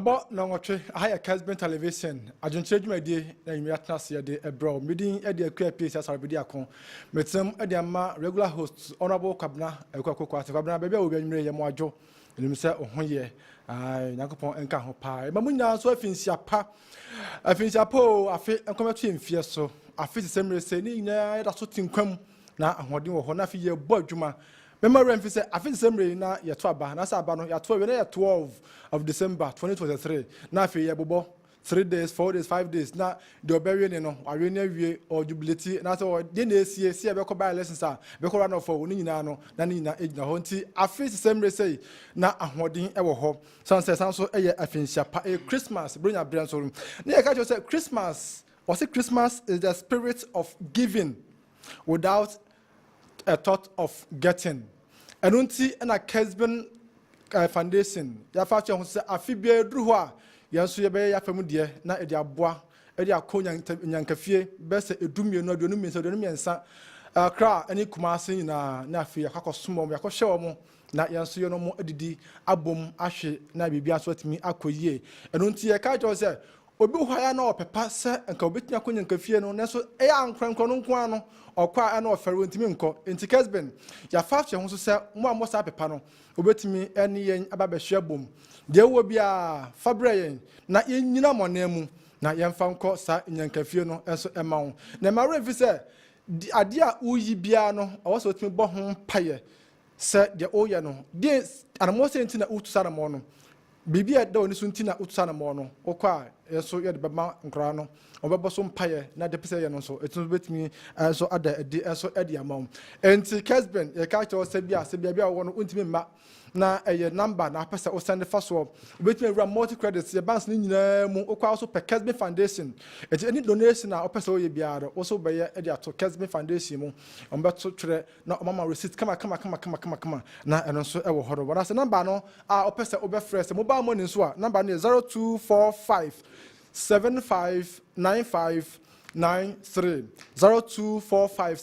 About no watch higher Kessben television. Adwenkyere my day na you atna se de ebro meeting e de akua place as arbedi akon. Metem e de ama regular host honorable Kwabena Akuoko Kwarteng. Kwabena bebe obi anwure ye mo adwo. Enim se ohonye ai Nyankopon enka ho pa. E mamu nyina so afinsia pa. Afinsia po afi enkometo emfie so. Afi semre se ni nyina da so tinkwam na ahoden wo ho na afi ye bo adwuma. Remember, I said, I think December na yatwaba. Na sa no yatwa we na 12 of December 2023. Na fe ye bobo 3 days, 4 days, 5 days. Na the oberian no arena wie or jubility. Na so dey na sie be ko buy lessons a be ko run for oni nyina no na ni nyina ejina ho nti afi December say na ahoden e wo ho. So eye afinsia pa a Christmas bring brand so. Na ye ka say Christmas or say Christmas is the spirit of giving without a thought of getting. And unti na Kessben foundation ya fa che ho se afibia duru ho a yanso ye be ya famu de na e de aboa e de akonya nyankafie be se edumie no adonu mi se adonu miensa kra ani kumase nyina na afia kakosomom yakɔhye wo na yanso ye no mo adidi abom ahwe na bibia so atimi akoyie and unti ye ka jo se obi hwaya na opepa se nka obetia akonya nkafie no na so e ya nkranko no nko ano okwa ana ofere ntimi nko enti Kessben ya fa che ho so se mo amosa pepa no obetimi eni yen ababehwe bom de wo bia fabre yen na yenyina monemu na yemfa nko sa nyankafie no enso ema wo na ma refi se ade a uyi bia no awoso otimi bo ho paye se de oye no de anamo se ntina utusa na mo no bibia da oni so ntina utusa na mo no okwa enso ye de bema nkra no obebo so mpaye na de pese ye no so etu betimi enso ada edi enso edi amam enti Kessben ye ka che se bia wo no untimi mma na eye number na pese o send faso obetimi wura multi credits ye banks ni nyina mu okwa so pe Kessben foundation enti any donation na opese o ye bia do o so be ye edi ato Kessben foundation mu ombeto twere na omama receipt kama na eno so e wo horo bona se number no a opese obefrese mobile money so a number no 0245 759593 0245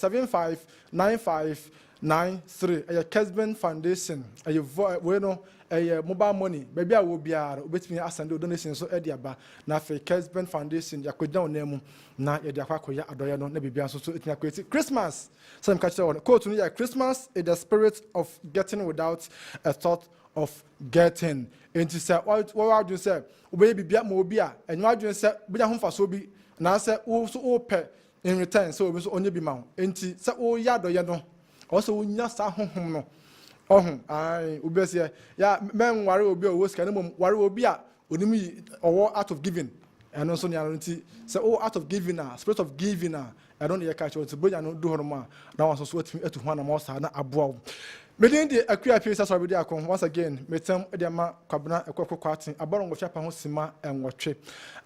759593 a Kessben foundation a we no a mobile money baby a wo biara obetimi asande donation so e dia ba na fe Kessben foundation yakodan onemu na ye dia kwakoya adoye no na bibia so etimi akweti Christmas so I'm catch on quote no ya Christmas is the spirit of getting without a thought of getting into say what do you say obey bibia mo obi a enyo adwen say bia ho fa so bi na say wo so wo pe in return so obi so onye bi ma ho enti say wo ya do ye no o so wo nya sa honhom no ohun ai obi say ya men ware obi o wo sika ne mom ware obi a onimi owo out of giving and also nya enti say oh out of giving a spirit of giving a I don't hear catch what bonya no do horoma na wan so atimi etu ho na ma sa na aboa Medin the Akuoko place as already akon once again metem e de ma Kwabena Akuoko Kwarteng aboron go chapa ho sima enwotwe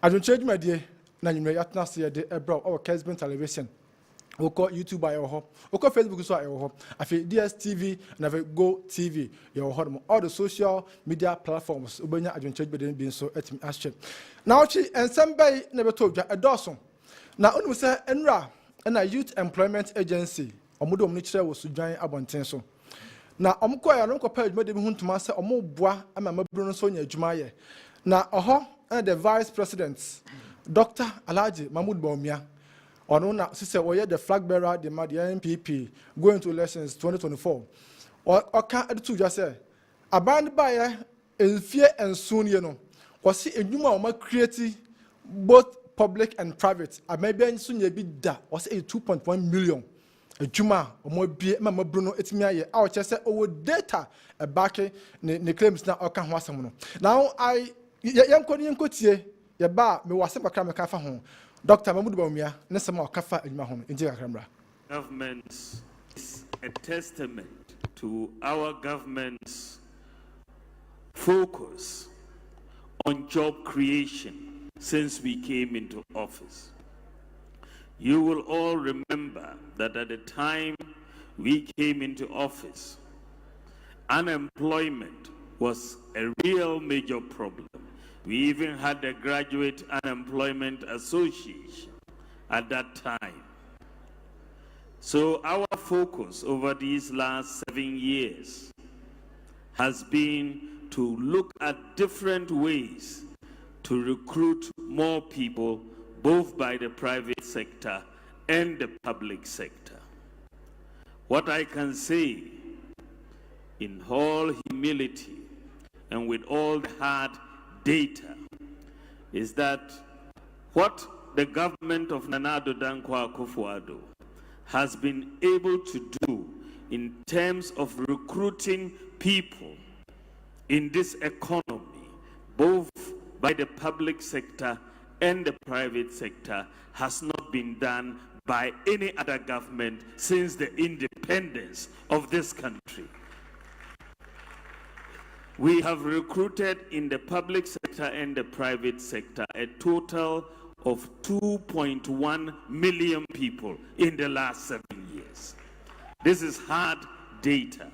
Adwenkyere my die na nyimre yatna se de ebra o Kessben television oko YouTube ayo ho oko Facebook so ayo ho afi DSTV na Go TV yo ho all the social media platforms obenya Adwenkyere bi so etimi ahye na ochi ensem bai na beto dwa edoso na onu se enra na Youth Employment Agency omudo omni kire wo sudwan abonten so na omko ya no kopa adwuma de bi huntuma se omoboa ama maburu no so nya adwuma ye na oho the vice president Dr. Alhaji Mahmoud Bawumia ono na sise oye the flag bearer the NPP going to elections 2024 oka edu dwa se aban ba ye enfie ensun ye no kwasi adwuma o ma create both public and private maybe ensun ye bi da was 2.1 million Juma omo bie mama bruno etimi aye a o chese owo data back ne claims na oka ho asem no now I yenkotie ye ba me wase bakra me ka fa ho Dr. Mahmoud Bawumia ne sema oka fa adwuma ho nti ka kramra government is a testament to our government's focus on job creation since we came into office. You will all remember that at the time we came into office, unemployment was a real major problem. We even had the Graduate Unemployment Association at that time. So our focus over these last 7 years has been to look at different ways to recruit more people, both by the private sector and the public sector. What I can say in all humility and with all the hard data is that what the government of Nana Adwenkyere Akufo-Addo has been able to do in terms of recruiting people in this economy, both by the public sector and the private sector, has not been done by any other government since the independence of this country. We have recruited in the public sector and the private sector a total of 2.1 million people in the last 7 years. This is hard data.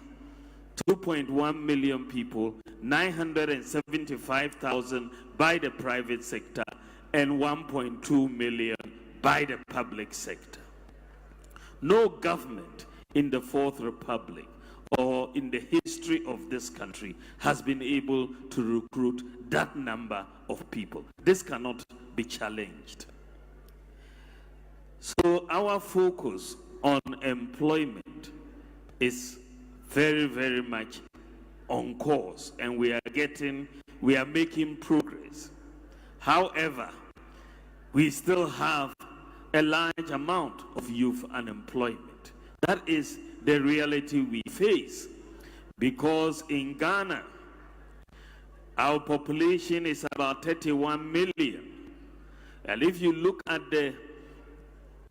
2.1 million people, 975,000 by the private sector, and 1.2 million by the public sector. No government in the Fourth Republic or in the history of this country has been able to recruit that number of people. This cannot be challenged. So our focus on employment is very, very much on course, and we are making progress. However, we still have a large amount of youth unemployment. That is the reality we face, because in Ghana, our population is about 31 million. And if you look at the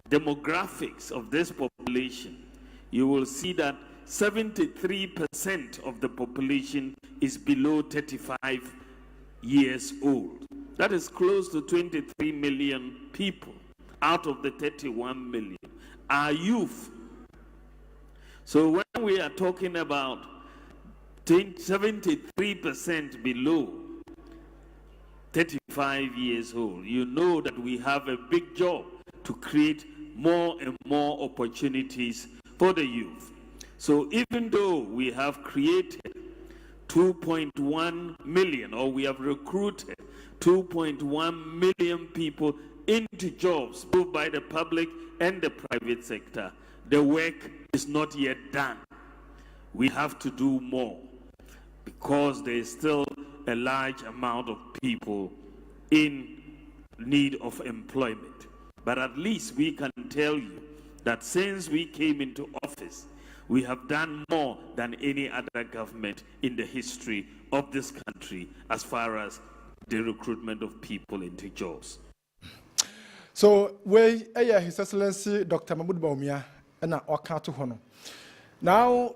demographics of this population, you will see that 73% of the population is below 35 years old. That is close to 23 million people out of the 31 million are youth. So when we are talking about 73% below 35 years old, you know that we have a big job to create more and more opportunities for the youth. So even though we have created 2.1 million, or we have recruited 2.1 million people into jobs, both by the public and the private sector, the work is not yet done. We have to do more, because there is still a large amount of people in need of employment. But at least we can tell you that since we came into office, we have done more than any other government in the history of this country as far as the recruitment of people into jobs. So, His Excellency Dr. Mahmoud Bawumia and Okato Hono. Now,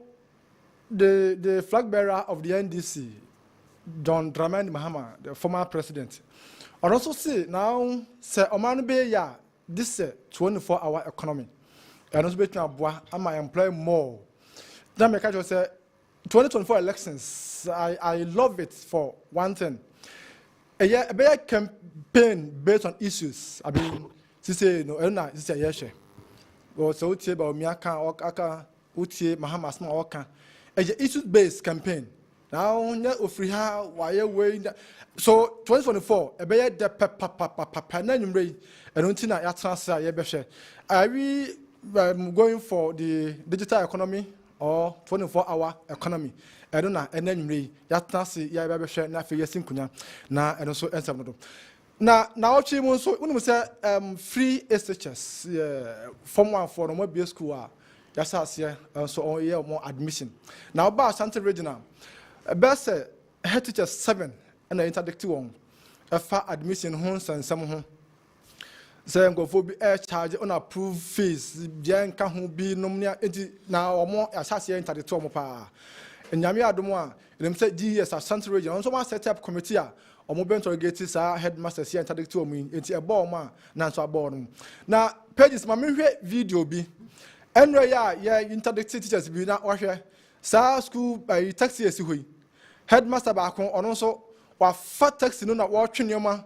the flag bearer of the NDC, John Dramani Mahama, the former president, and also say now, Sir Oman Beya, this 24-hour economy. And also between Abua, I might employ more. Then I just say 2024 elections, I love it for one thing. A better campaign based on issues. I mean, say no, this is a yes. Or so it's about Miaka or Aka, Uti, Mahamas, Maoka. A issues-based campaign. Now, free how, why way. So 2024, a better the papa, name rate, and until I transfer Yebeshe. Are we going for the digital economy or 24-hour economy? I don't know, and then we Yatnasi, Yabeshe, Nafi Yasinkunya, na and also answer. Now, Chimon, so when we say free SHS, Form 1 for the mobile school, yes, so on year more admission. Now, about Santa Regional, best head teachers 7 and the interdict 1, a far admission homes and some home. Saying go for air charge on approved fees, Jan can be nominated now or more associated to the Tomopa. And Yamia Dumois, them said GS at Santa Region, also one set up committee. Or mobile interrogators are headmasters here and interdict to me, it's a ball man, Nancy Born. Now, pages, my video be. And yeah, interdict teachers be not washer. Sa school by taxi as we. Headmaster back on also, while fat taxi no not watching your man.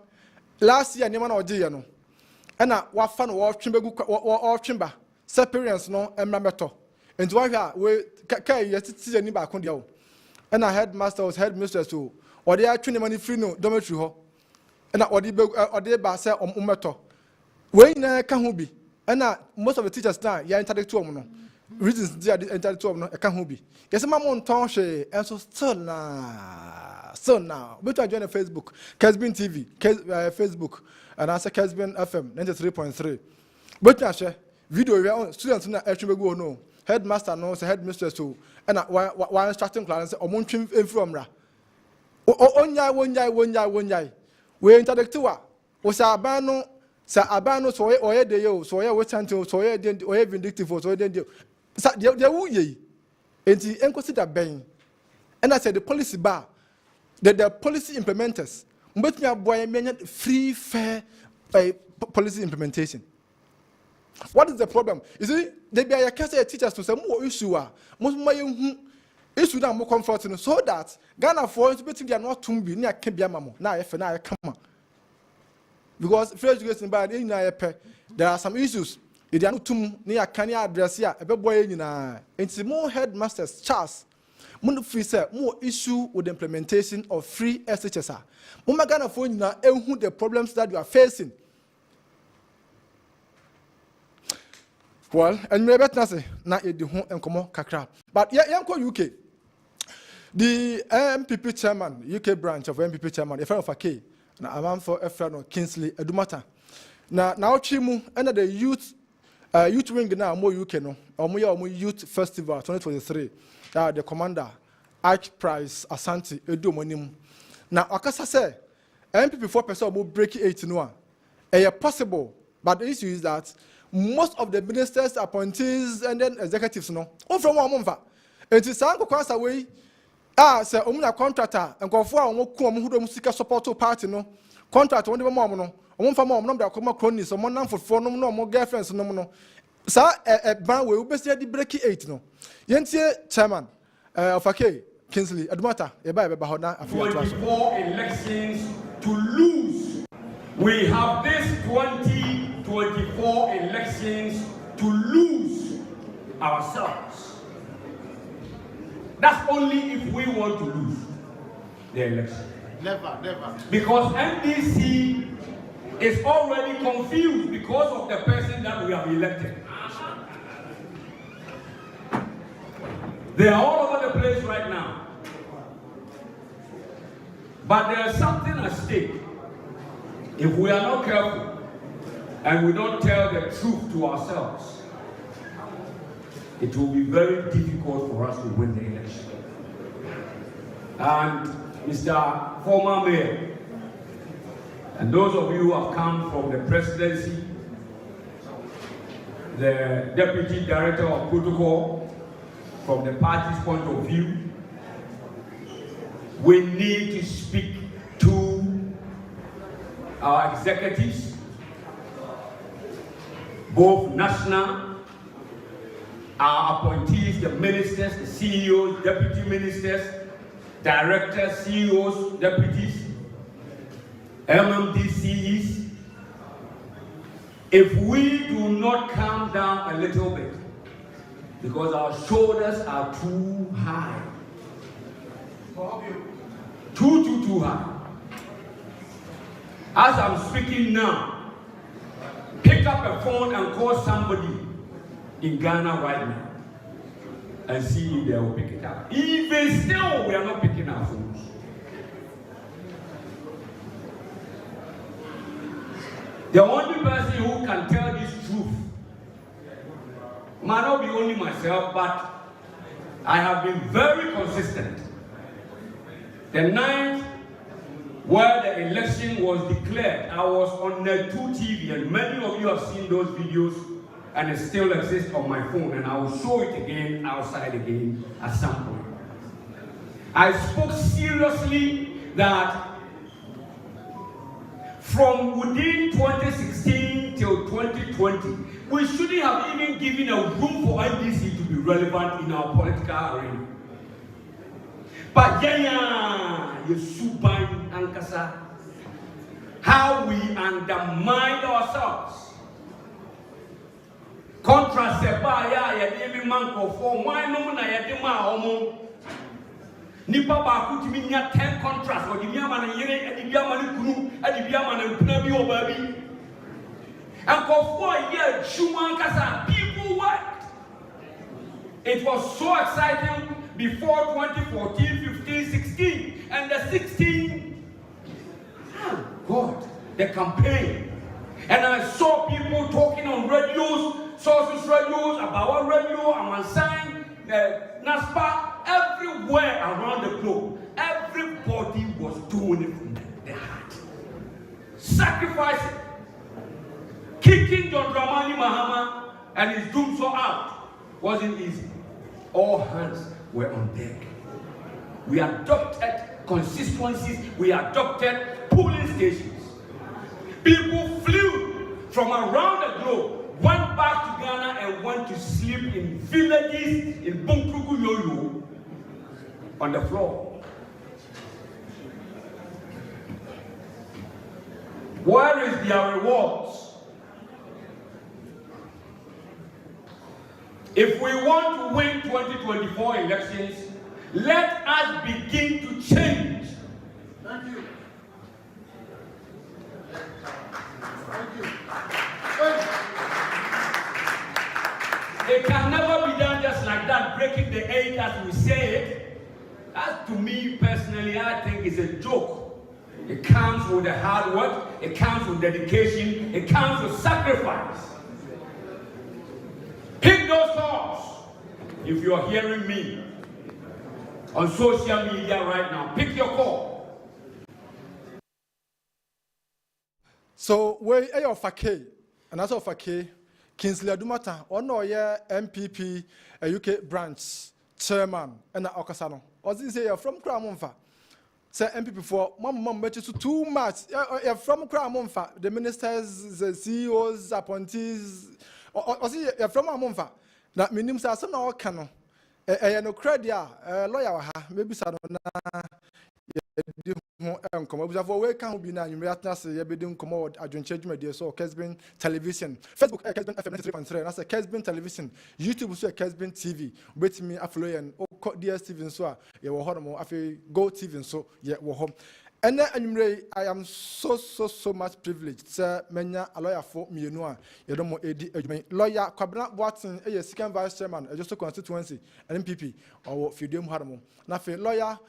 Last year, Niman or Diano. And now, what fun or chamber, separations no and mammato. And to we carry a citizen back on the old. And our headmaster was headmistress too, or they are training money free no dormitory. and or they ba say umeto. We na ka ho bi. And most of the teachers now, you interact to them. Reasons they are interact to them, I can't be. Yes, my mom told she, and so now. But I join a Facebook, Kessben TV, Facebook, and answer Kessben FM 93.3. But I share video we are students na actually go no. Headmaster no, say headmistress too. And why instructing class say omontwim from ra. Wonyai. We interact to wa. O say abano sa abano so oye de yo so oye wetanto so oye den oye vindictive so oye den sa de wu ye enti enconsider ben and I said the policy bar the policy implementers mbetumi aboy menya free fair policy implementation. What is the problem? You see, they be a teachers to say more issue most my issue na more comforting so that Ghana for it between they are not tumbi near Kebia mamo na efe na come. Because free education by there are some issues. If they are not too near can address here, a boy in it's more headmasters, Charles. Mun free say more issue with the implementation of free SHSR. Muma Ghana for who the problems that you are facing. Well, and maybe not say na the home and come kakra. But yeah, UK. The MPP chairman, UK branch of MPP chairman, a friend of AK. Na amam for a friend of Kingsley Edumata. Now chimu under the youth wing now more UK no or more youth festival 2023. The commander Arch Price Asante Edomonim. Now akasa say MPP 4% will break 8 no. Possible, but the issue is that most of the ministers, appointees, and then executives no. All from one month. It is sanko kwasa way. Say omuna contractor and go for who music support party no contract one mom no for mom no come cronies or one for no more girlfriends no sir ban we be say the break 8 no yentie chairman of AK Kingsley Edumata e ba be ba na afia to aso 24 elections to lose. We have this 2024 elections to lose ourselves. That's only if we want to lose the election. Never. Because NDC is already confused because of the person that we have elected. They are all over the place right now. But there is something at stake. If we are not careful and we don't tell the truth to ourselves, it will be very difficult for us to win the election. And Mr. Former Mayor, and those of you who have come from the presidency, the Deputy Director of Protocol, from the party's point of view, we need to speak to our executives, both national, our appointees, the ministers, the CEOs, deputy ministers, directors, CEOs, deputies, MMDCs. If we do not calm down a little bit, because our shoulders are too high, too high. As I'm speaking now, pick up a phone and call somebody in Ghana right now and see if they will pick it up. Even still, we are not picking our phones. The only person who can tell this truth might not be only myself, but I have been very consistent. The night where the election was declared, I was on the 2 TV, and many of you have seen those videos, and it still exists on my phone, and I will show it again outside again at some point. I spoke seriously that from within 2016 till 2020, we shouldn't have even given a room for NDC to be relevant in our political arena. But Yesuban Ankasa, how we undermine ourselves. Contrast sebaya ya demi manko for why no na ya dema homo. Nipa ba kuti minya 10 contracts or the biama na yere and the biama na kunu and the biama na kuna bi obabi. And for 4 years, Shuman Kasa, people worked. It was so exciting before 2014, 15, 16, and the 16. God, the campaign. And I saw people talking on radios, sources radios, about radio, Amansan, NASPA, everywhere around the globe. Everybody was doing it from their heart. Sacrificing. Kicking John Dramani Mahama and his doom so out wasn't easy. All hands were on deck. We adopted consistencies, we adopted polling stations. People flew from around the globe, went back to Ghana and went to sleep in villages in Bunkrugu Yoyo on the floor. Where is their rewards? If we want to win 2024 elections, let us begin to change. Thank you. It can never be done just like that, breaking the 8 as we say it. That to me personally, I think is a joke. It comes with the hard work, it comes with dedication, it comes with sacrifice. Pick those thoughts. If you are hearing me on social media right now, pick your call. So we are Fake, and that's Fake. Kingsley Adumata, Onoye MPP, a UK branch chairman, and Okasano. Or this say from Kramonfa. Say MPP for mom matches too much. From Kramonfa, the ministers, the CEOs, appointees. Or see from Amonfa. That means some now cano. No credit, lawyer, maybe Sadona. Come up we can't be now. You may not say you're being commode. Adwenkyere so Kessben television, Facebook Kessben FM 93.3. That's a Kessben television. YouTube so Kessben TV. Wait me affluent. Oh, DSTV so you were home. Afi Go TV so yeah we're home. And then I am so much privileged. Sir, menya a lawyer for me, you know, you don't know lawyer Cabinet Watson, a second vice chairman, just a constituency, an MPP, or Fidium Harmo. Now, lawyer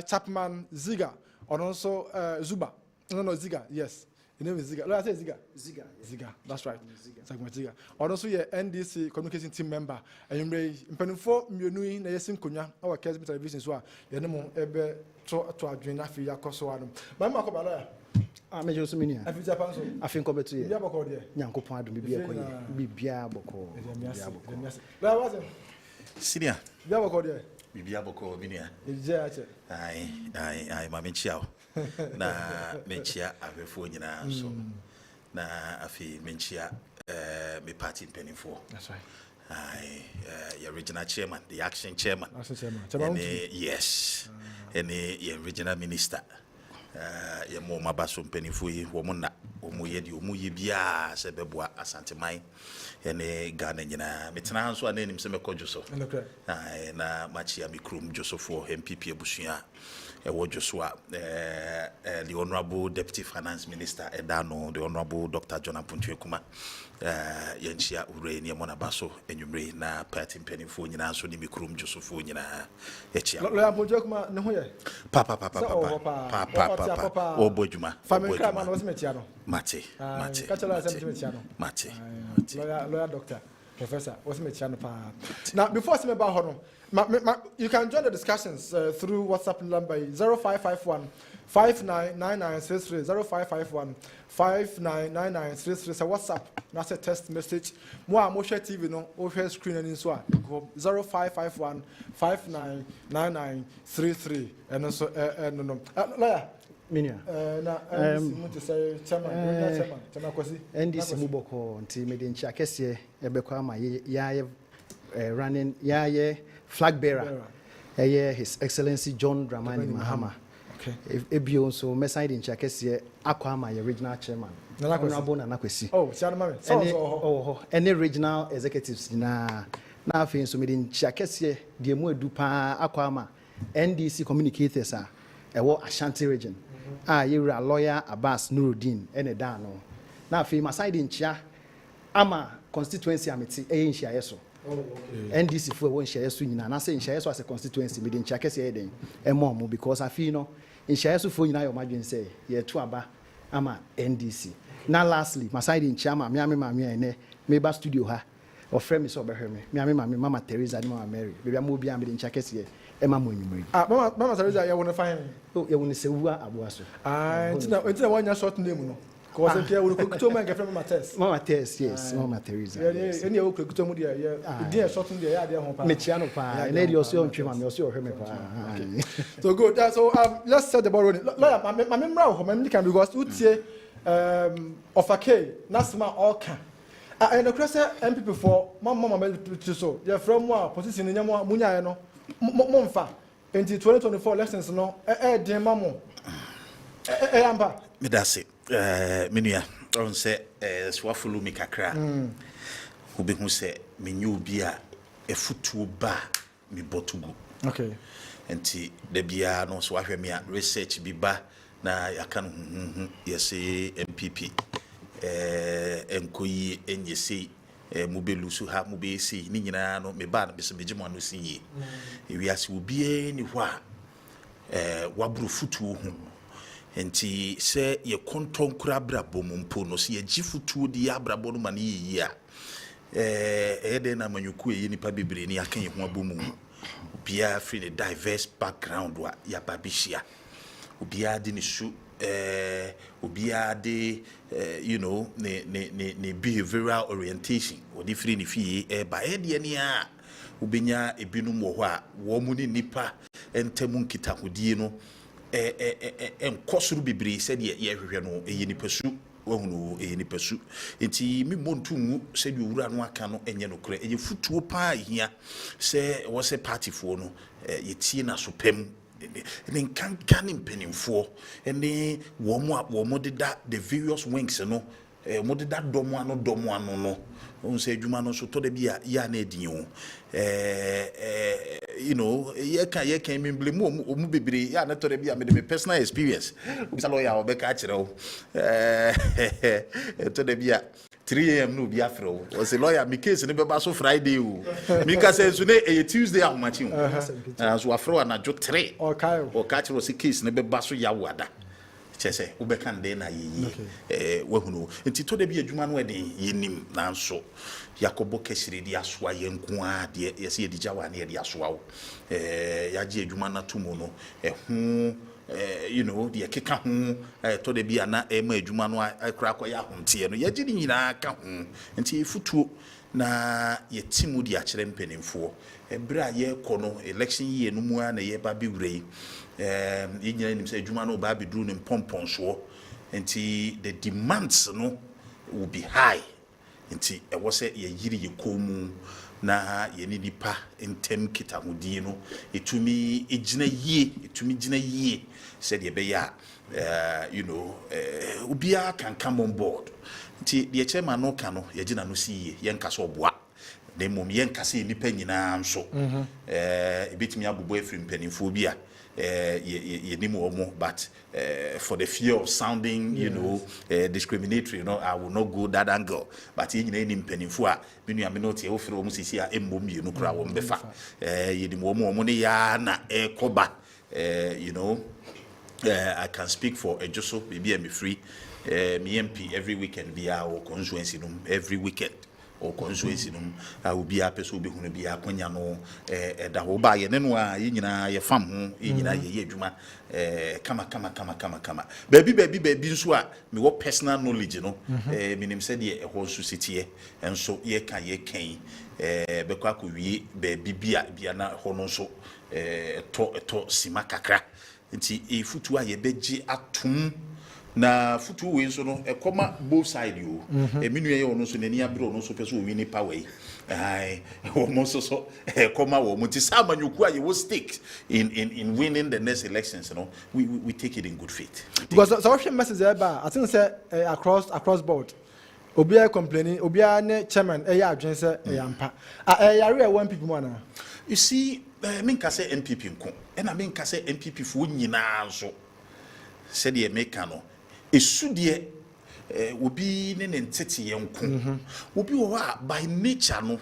Chapman Ziga, or also Zuba. No, Ziga, yes. The name is Ziga. Lawyer say Ziga. Ziga, that's right. Ziga. Or also, your NDC communication team member. And you may for Munui, Nayasin Kunya, our Kessben television, so you know, ebe to Adwenkyere fi yakoso Mama ko bala. Me Joseph Minia. Afi Japan so. Afi ko betu ye. Bia boko de. Nyankopon adum bia koye. Bibia boko. La was. Senior. Bia boko de. Bibia boko minia. Eje ache. Ai ma menchia. Na menchia afefo nyina so. Na afi menchia me party penifo. That's right. Your regional chairman, the action chairman. Action chairman. Yes. Your regional minister. Your mama basso penifui, womana, omuyedi, omuyibia, sebeboa, asantemai, and a Ghana, Metana, so I name him Semeko Joseph. Na Machia Mikrum Joseph for MPP Bushia, a word Joshua, the Honorable Deputy Finance Minister Edano, the Honorable Dr. John Apuntuekuma, Yenchia Urania Monabaso, and you may na Patin Penifuna, so Nimikrum Joseph Funina, Echia. Apuntuekuma, no, Papa, oh, Bojuma, family man was Metiano. Mate. Lawyer doctor, professor, was Metiano. Now, before I about Hono, you can join the discussions through WhatsApp number 0551 599933 0551 599933. So WhatsApp, that's a text message. More TV no over screen and so on. 0551 599933 and also no. Lawyer. Minia. NDC Muboko until Medincha Kessie, Ebekwama, Yaye running Yaye flag bearer. His Excellency John Dramani Mahama. Okay. Ebio so Messide in Chakesie, Aquama, original chairman. Honorable Nanakwesi. Oh, Shanama. Any regional executives na. Now, for Medin Chakesie, Diemu Dupa, Aquama. NDC communicators are Ashanti region. You're a lawyer Abbas Nuruddin and Dano. Now, if my side in Chia, I'm a constituency amity, in Shiaso. NDC for one Shiasu, and I say in Shiaso as a constituency, within Chakasi and Momo, because I feel no in Shiasu for you, your imagine say, yeah, Tuaba, I'm a NDC. Now, lastly, my side in Chama, Miami, and maybe studio her. Or friend is over her, Mama Teresa and Mama Mary. Maybe I'm moving in Chakesi, Emma Mummy. Mama Teresa, I want to find. Oh, you want to say, Abuaso. It's a 1 year short name. Because I'm here, we could tell my girlfriend Mama Tess. Mama Tess, yes, Mama Teresa. Any old could tell me, dear, short in the idea of Michiano Pa, lady also on Chima, also her. So good. So let's set the ball rolling. Lawyer, my memory can because you say of a K, Nasma all can. And the cross MPP for Mama to so. You're from one position in Yama Munyano, Monfa, until 2024 elections. No, dear Mammo. That's it. Minia, on say, Swafulu Mikakra, who be who say, Minu Bia, a foot to bar, me botugu. Okay. And the Bia no Swafia mea research be ba, na yakan, yes, MPP. Enkoyi enyese mubelusu ha mubesi ni nyina no me ba na bese mejimo no siye ewiase obi ni hwa waburu futu hu enti se ye konton kura brabo mumpo no se ye gifutu di abrabo no mane yi a ede na manyuku yi nipa bebre ni akan ye ho abomu bia free the diverse background wa ya babishia obia di ni su obia de you know ne behavioral orientation or the free ni fie ba e de ni a obenya ebinum wo ho a wo mu ni nipa entemu nkita hodie no enkosuru bibiri se de ye hwehwe no eyi nipa su wahunu eyi nipa su enti mi montungu se de owura no aka no enye no kore eye futuo pa hia se wo se party fo no ye tie na so pem ne kankan mpenimfo ene wo mo deda the various wings no mo deda domo ano no on say adwuma no so to da bia ya na edin o you know ye kan me blame mu bebre ya na to da bia me de personal experience bisa lawyer obeka kire o to da bia 3 AM no be afro o say lawyer me case ne beba so Friday o me ka say so ne Tuesday ahomachi o so afro anajo 3 o ka kire o say case ne beba so ya wada chese ubeka nde na yi wahunu enti to da bi adwuma no ede yenim nanso yakobo kesire di asoa yenko a de yesi edija wa na ye di asoa o yaje adwuma na tumo no hu you know the keka hu to da bi ana ma adwuma no akra akoya honte no yaje ni nyina ka hu enti futuo na ye timu di akere mpenimfo ebra ye kono election year no mu a na ye ba bi wure yinyina nim say adwuma no ba bi duru ne pompon so enti the demands no will be high enti e wo say ye yiri ye komu na ye ni nipa entem kitahudi no etumi ejina yie said ye be ya you know ubia can come on board nti the chairman no ka no ye gina no si ye nka so boa na mom ye nka se nipa nyina nso ebetimi abubo efiri mpanimfo bia ye nimu omo but for the fear of sounding you know discriminatory you know I will not go that angle but ye nyina ni mpanimfo a menu amenote e ofere omo sisi a emmom ye no kura wo mbefa ye nimu omo ne ya na koba you know I can speak for Ejoso maybe I'm free me MP every weekend via or constituency every weekend or constituency I will be a person be hunu be akonya no da ho ba ye ne no a ye nyina ye fam ho ye nyina ye adwuma kama baby nso a me wo personal knowledge no minim said ye ho nso sitie enso ye kan be kwa ko wie baby bia na ho no nso to sima kakra nti futu a ye beji atum na futu we so no ekoma both side yo minu ye ono so nani abro ono so peso win power ai wo so ekoma wo mo ti sama nyuku a ye wo stake in winning the next elections you know we take it in good faith because so what message there ba I think say across board obi are complaining obi are ne chairman e ya adwen say e yampa yare one people man You see, me nka say MPP nko. E na me nka say MPP fo nyina nso. Said ye make no. Esu de obi ne ntete ye nko. Obi wo by nature no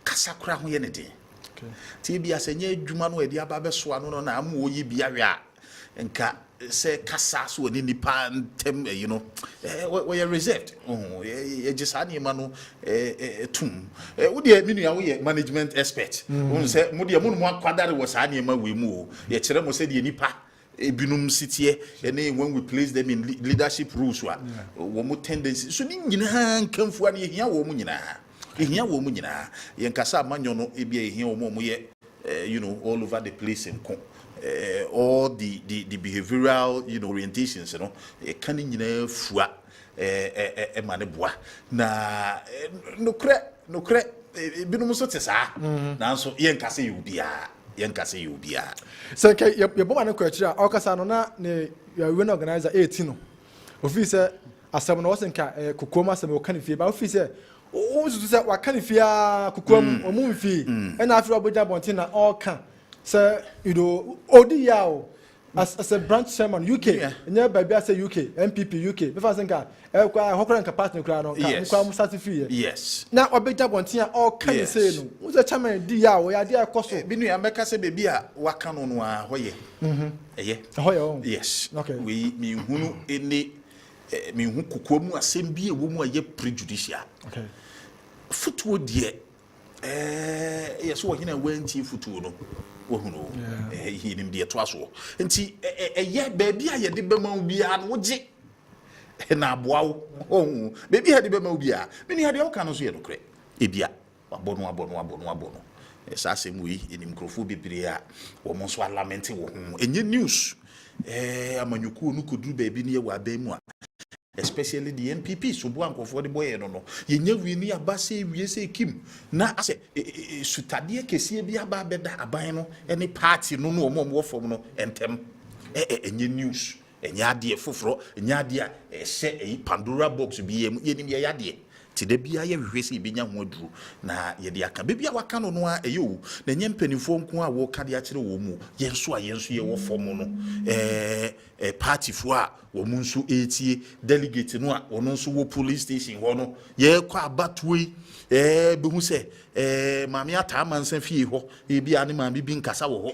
kasakura ho ye ne den. Okay. Ti bia se nya adwuma no ade aba beso ano no na am wo yi bia we a nka say kasa so ni nipa ntem you know we reserved ye just ani ma no tum wo de me nua wo ye management expert won say mo de mo akwadare wo sa ani ma we mu o ye kire mo say de nipa ebinum sitie when we place them in leadership roles wa wo mo tendency so ni nyina nkamfu ani ehia wo mo nyina ehia wo mo nyina ye nkasa amanyo no ebia ehia wo mo ye you know all over the place in all the behavioral orientations can nyina fua mane boa na no kre binum so te sa nanso ye nkase ye ubia so ke ye boma na kwachira okasa no na ne we organizer 18 no office asem no wosenka kokom asem wo kan fie ba office o so se wa kan fie kokom o mu fie e na afro boja bontin na all kan. So, Odi Yao, as a branch chairman, UK, and yeah, baby, I say UK, MPP, UK, before I think Hokran capacity, yes. Now, I beg that one thing, all can you say, no? What's the chairman, Dia, where I dare cost it? Binu, America say, baby, what can on Hoye? Yes, okay. We mean, who any mean who kukumu assembly, a woman, ye prejudicial. Okay. Footwood, ye, yes, what you know, went to footwood. Wohuno he nim de toaso enti ye baby a ye de bema ubia no je na aboawo baby ha de bema ubia me ni ha de o kan so ye no kre ebia abono esa semu yi enim krofo bebre a wo mo so lament wo ho enye news amanyuku no kodu baby ni ye wa ban mu a especially the NPP so bo ankofo de boye no ye nya wi ni abase wie se kim na ase sutade kese bi aba beda aban no any party no no mo fom no entem enye news enya ade foforo enya ade a ehye Pandora box bi ye nim ye ade ti de bia ye hwese bi nya ho aduru na ye de aka bia waka no no a eyo na nye mpanifo nko a wo ka de a kire wo mu yenso ye wo fom no party fo a wo mu nso etie delegate no a ono nso wo police station ho no ye kwa abatoi be hu se maami ata mansan fie ho e bia ne maami bi nkasa wo ho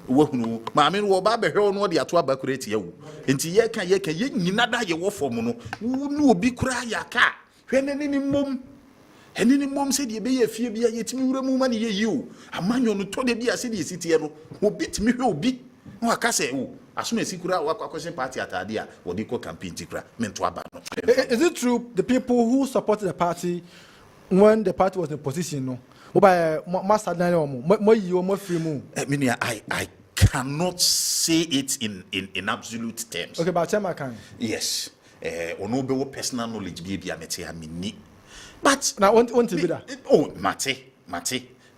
wo hunu maami no wo ba behwe no de ato abakura tie wo enti ye ka ye nyina da ye wo fom no no obi kura ya ka hweneni mom se de be ye fie bia yetimi wura mu ma ne ye yiu amanyo no to de bia se de sitie no obi timi hwe obi no aka se wo asuma sikura wakwakwesen party atade a wodi ko campaign tikra mento aba no. Is it true the people who supported the party when the party was in position no by master daniel mo yi o mo free mu I cannot say it in absolute terms. Okay, but chairman can. Yes. Ono be wo personal knowledge bi amete ha minni. But na won't be that. Oh, mate.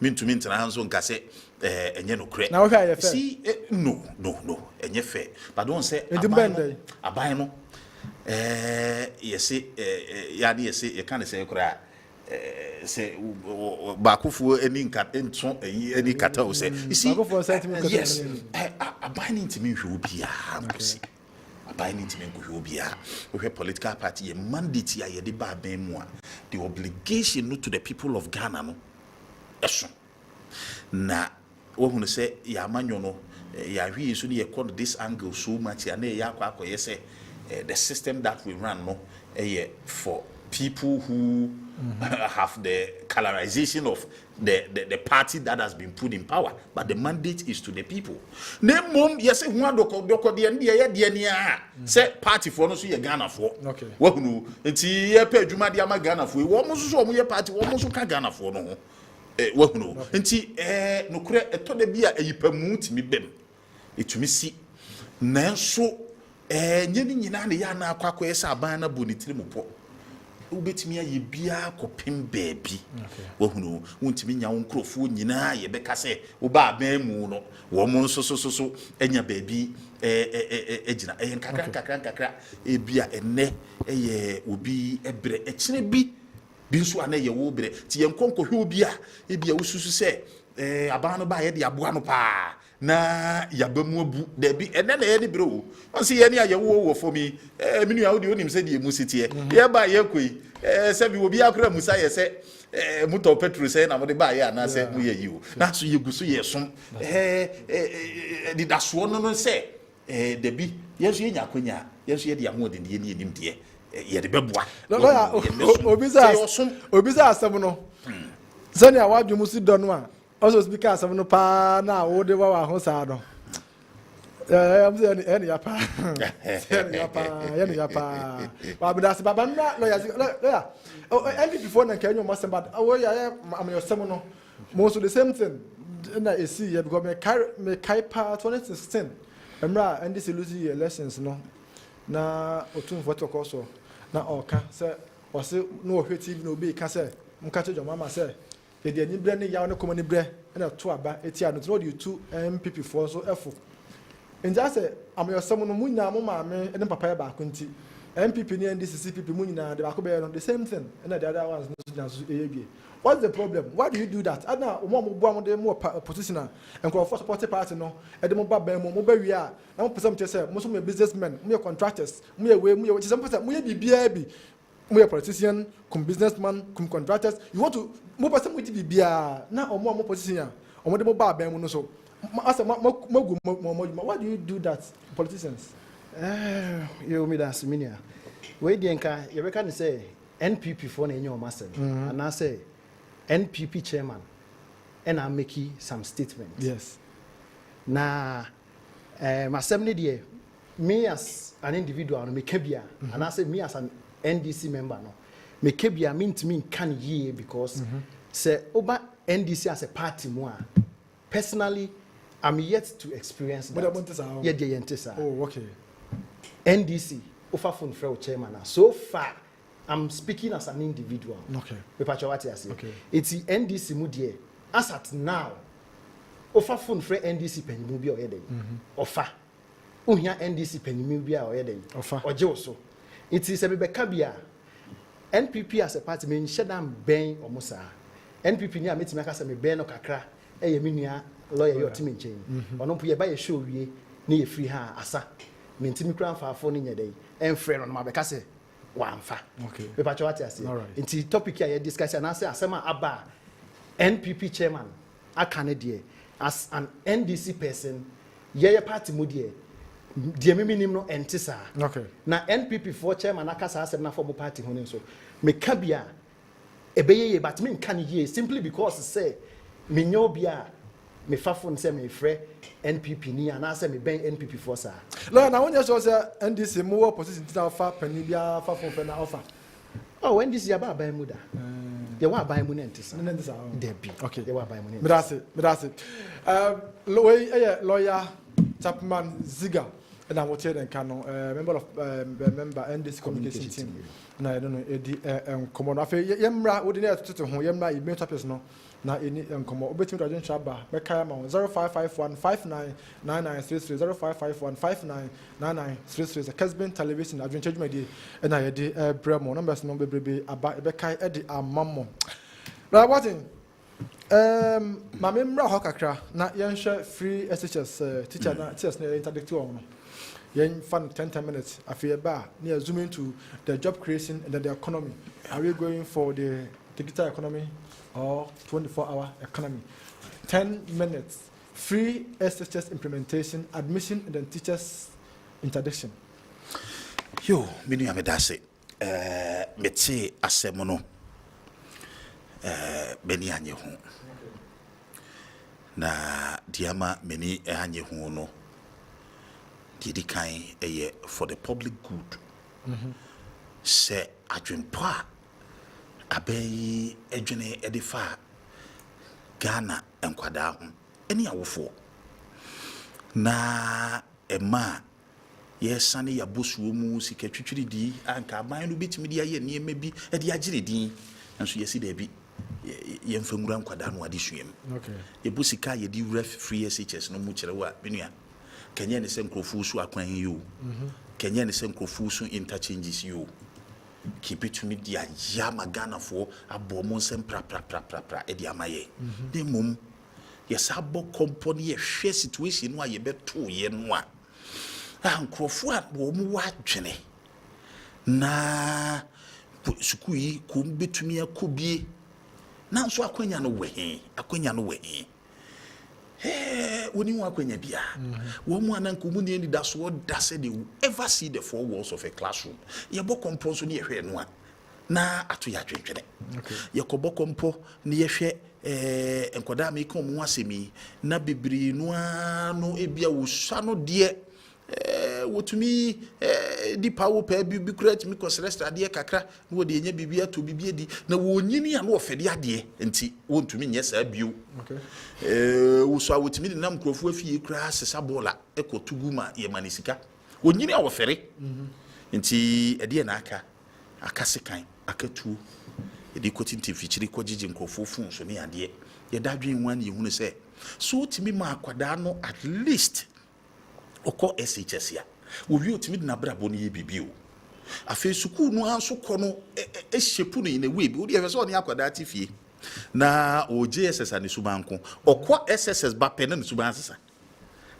Mean to hanzo nka se enye no kre. Na wo hwa ye fair. See no. Enye fair. But don't say aban no. Yes ya de yes e kan say kra say bakufu eni nka enso eni kata o say. You see yes. Aban ntimi hwe obi a mposi. Aban ntimi hwe obi a. We political party a mandate ya ye de ba ban mu a. The obligation to the people of Ghana no. Eso. Na wohunu se ya manyo no ya hwi so ne ye call this angle so much ya na ya akwa say the system that we run no for people who have the colorization of the party that has been put in power, but the mandate is to the people. Name mom yes hu adoko de ne ye de ne a say party for no so ye Ghana for. Okay. Wohunu enti ye pa adwuma de ama Ghana for wo mo so mo ye party wo mo so ka Ghana for no ho. Wahuno nti no kure eto de bia eyipamu timi bem etumi si nanso nye ni nyina ne ya na akwakọ esa aban na bonitiri mu po ubetimi aye bia kopem baabi wahuno wontimi nya wonkrofo nyina ye beka se wo ba aban mu no wo mo so enya baabi ejina nkakra ebia enne eye obi ebre ekire bi binso ana ye wo bre ti ye nkonko hwe obi a e bia wosusu se abano ba ye de aboa no pa na yabamu abu da bi ene na ye ni bro on si ye ni aye wo for me me nua wo de onim se de emu sitie ye ba ye koi se bi obi akura musa ye se moto petrol se na mo de ba ye ana se mu ye yi o na so ye guso ye som di da so no se da bi ye so ye nya kwanya ye so ye de aho de ye ni enim de ye de beboa obi za asem no sani a wadwu musi do no a also speaker asem no pa na wo de wa ho sa no am say any ya pa any ya pa ba das baba na lawyer every before na kenyo mo say but oh yeah am your sem no most of the same thing na esi here because me kai pa 2016 emra and this lose elections no na otum vote koso na oka say o say no hwe TV no be ka say mka chejo mama say e de ni bre ne yawo ne komo ni bre na to aba eti ano no the two MPP for so efo nja say am your some no munya mo maame ne papa ya ba akunti MPP ni NDC CPP munya de ba ko be no the same thing na the other ones no so ebie. What's the problem? Why do you do that? Ana mo bo am de mo position and for support party no e de mo ba ban mo ba wi a na mo person tell say mo so me businessmen mo contractors mo we mo some person mo bibia bi mo politician cum businessman cum contractors you want to mo person mo bibia na o mo position o mo de mo ba ban mo no so asa why do you do that, politicians? You me that's minia we dey nka you can say NPP for na enyo master and I say NPP chairman and I make some statements. Yes. Na masem ne dey me as an individual no me kebia and I say me as an NDC member no me kebia mean can ye because say over NDC as a party mo personally I'm yet to experience that. Yeah, the oh, okay. NDC, offer phone for chairman. So far, I'm speaking as an individual. Okay. Okay. It's the NDC mudie. As at now, offer phone for NDC penny mubi or yede. Offer. Unya NDC penny mubi or yede. Offer. Or joso. It is a bebekabia. NPP as a party mean shedam ben or musa. NPP near meeting make us a ben or kakra. Minia. Lawyer your team in chain. Or no puya buy a show ye near free ha asa. Mean Timmy Crown for phone in your day. And friend on my becase one fa. Okay. All right. Into topic here discuss and answer Asama Abba NPP chairman. I can't as an NDC person. Ye party mudie. Dear minimum no entisa. Okay. Now NPP for chairman Akasa has na former party honing so. Me kabia ebeye but me can ye simply because say me nyobia me fafon say me frɛ NPP ni ana say me ben NPP for sir. No, na when you say NDC mo opposition to offer penny bia fafon pe na offer. Oh, NDC aba ban mu da. They wa ban mu na ntisa. Na ntisa. Debi. Okay. They wa ban mu na. Me that's it. Lawyer Chapman Ziga and I'm watching and canon member of member NDC communication team. Na I don't know edi common afa yemra ordinary to ho yemra e main topics no na eni enkomo obetimi to adwenkyere aba mekaya ma 0551599933 0551599933 Kessben television adwenkyere dwumadi na ye de bremo numbers no bebrebe aba bekai e de amammo na watching ma memra ho kakra na yenhwe free SHS teacher na teachers na interdict on no yen fun 10 minutes after ba near zoom into the job creation and then the economy. Are we going for the digital economy or 24-hour economy? 10 minutes free SHS implementation, admission and then teachers interdiction. Yo, mini amedase metse asemo no beni anye ho na diama meni anye ho no Didikai for the public good. Say adwempa abai adwene edifa Ghana enkwada ho eni awofo na ema yesane yabosuo mu sika twitwiri di anka aban no bitimi di aye niema bi e di agire din nso yesi da bi yemfamura enkwada no ade suem Okay. Yebusika ye di ref free SHS no mu kire wa benua Kenya ne senkrofo su akwan yo. Kenya ne senkrofo su interchanges yo. Keep it to me dia Ghana for abomo sem pra e di amaye. De mum yes abo company ye hwe situation no ye beto ye no a ankrofo a wo mu wadwene na suku yi ko betumi akobie na nso akwanya no we woni wa akwanya bia wo mu ananko mu ne da so da se de ever see the four walls of a classroom ye bo kompo so ne ye hwe no a na ato ya twetwene ye ko bo kompo ne ye hwe enkoda me kan mu asemi na bibiri no ano ebia wo sua no de wotumi di pawo pa bi create mi consider de kakra no de nya bibia to bibia di na wonyini a no ofede ade enti wontumi nya saa bio wo so wotumi de nam krofo afie kra sesa bola ekotugu ma ye manisika wonyini a wofere enti ade na aka sekan akatu edi kotinti fichiri kogigi nkrofo fun so ne ade ye dadwen wan ye hunu se so timi ma akwada no at least oko SHS ya wo wi otimi na brabo ne ye bibio afi suku no anso kɔ no ehyepu no in a way bi wo de efese oni akwada atifie na o JSS ani subanko okɔ SSS ba pɛ na suban sesa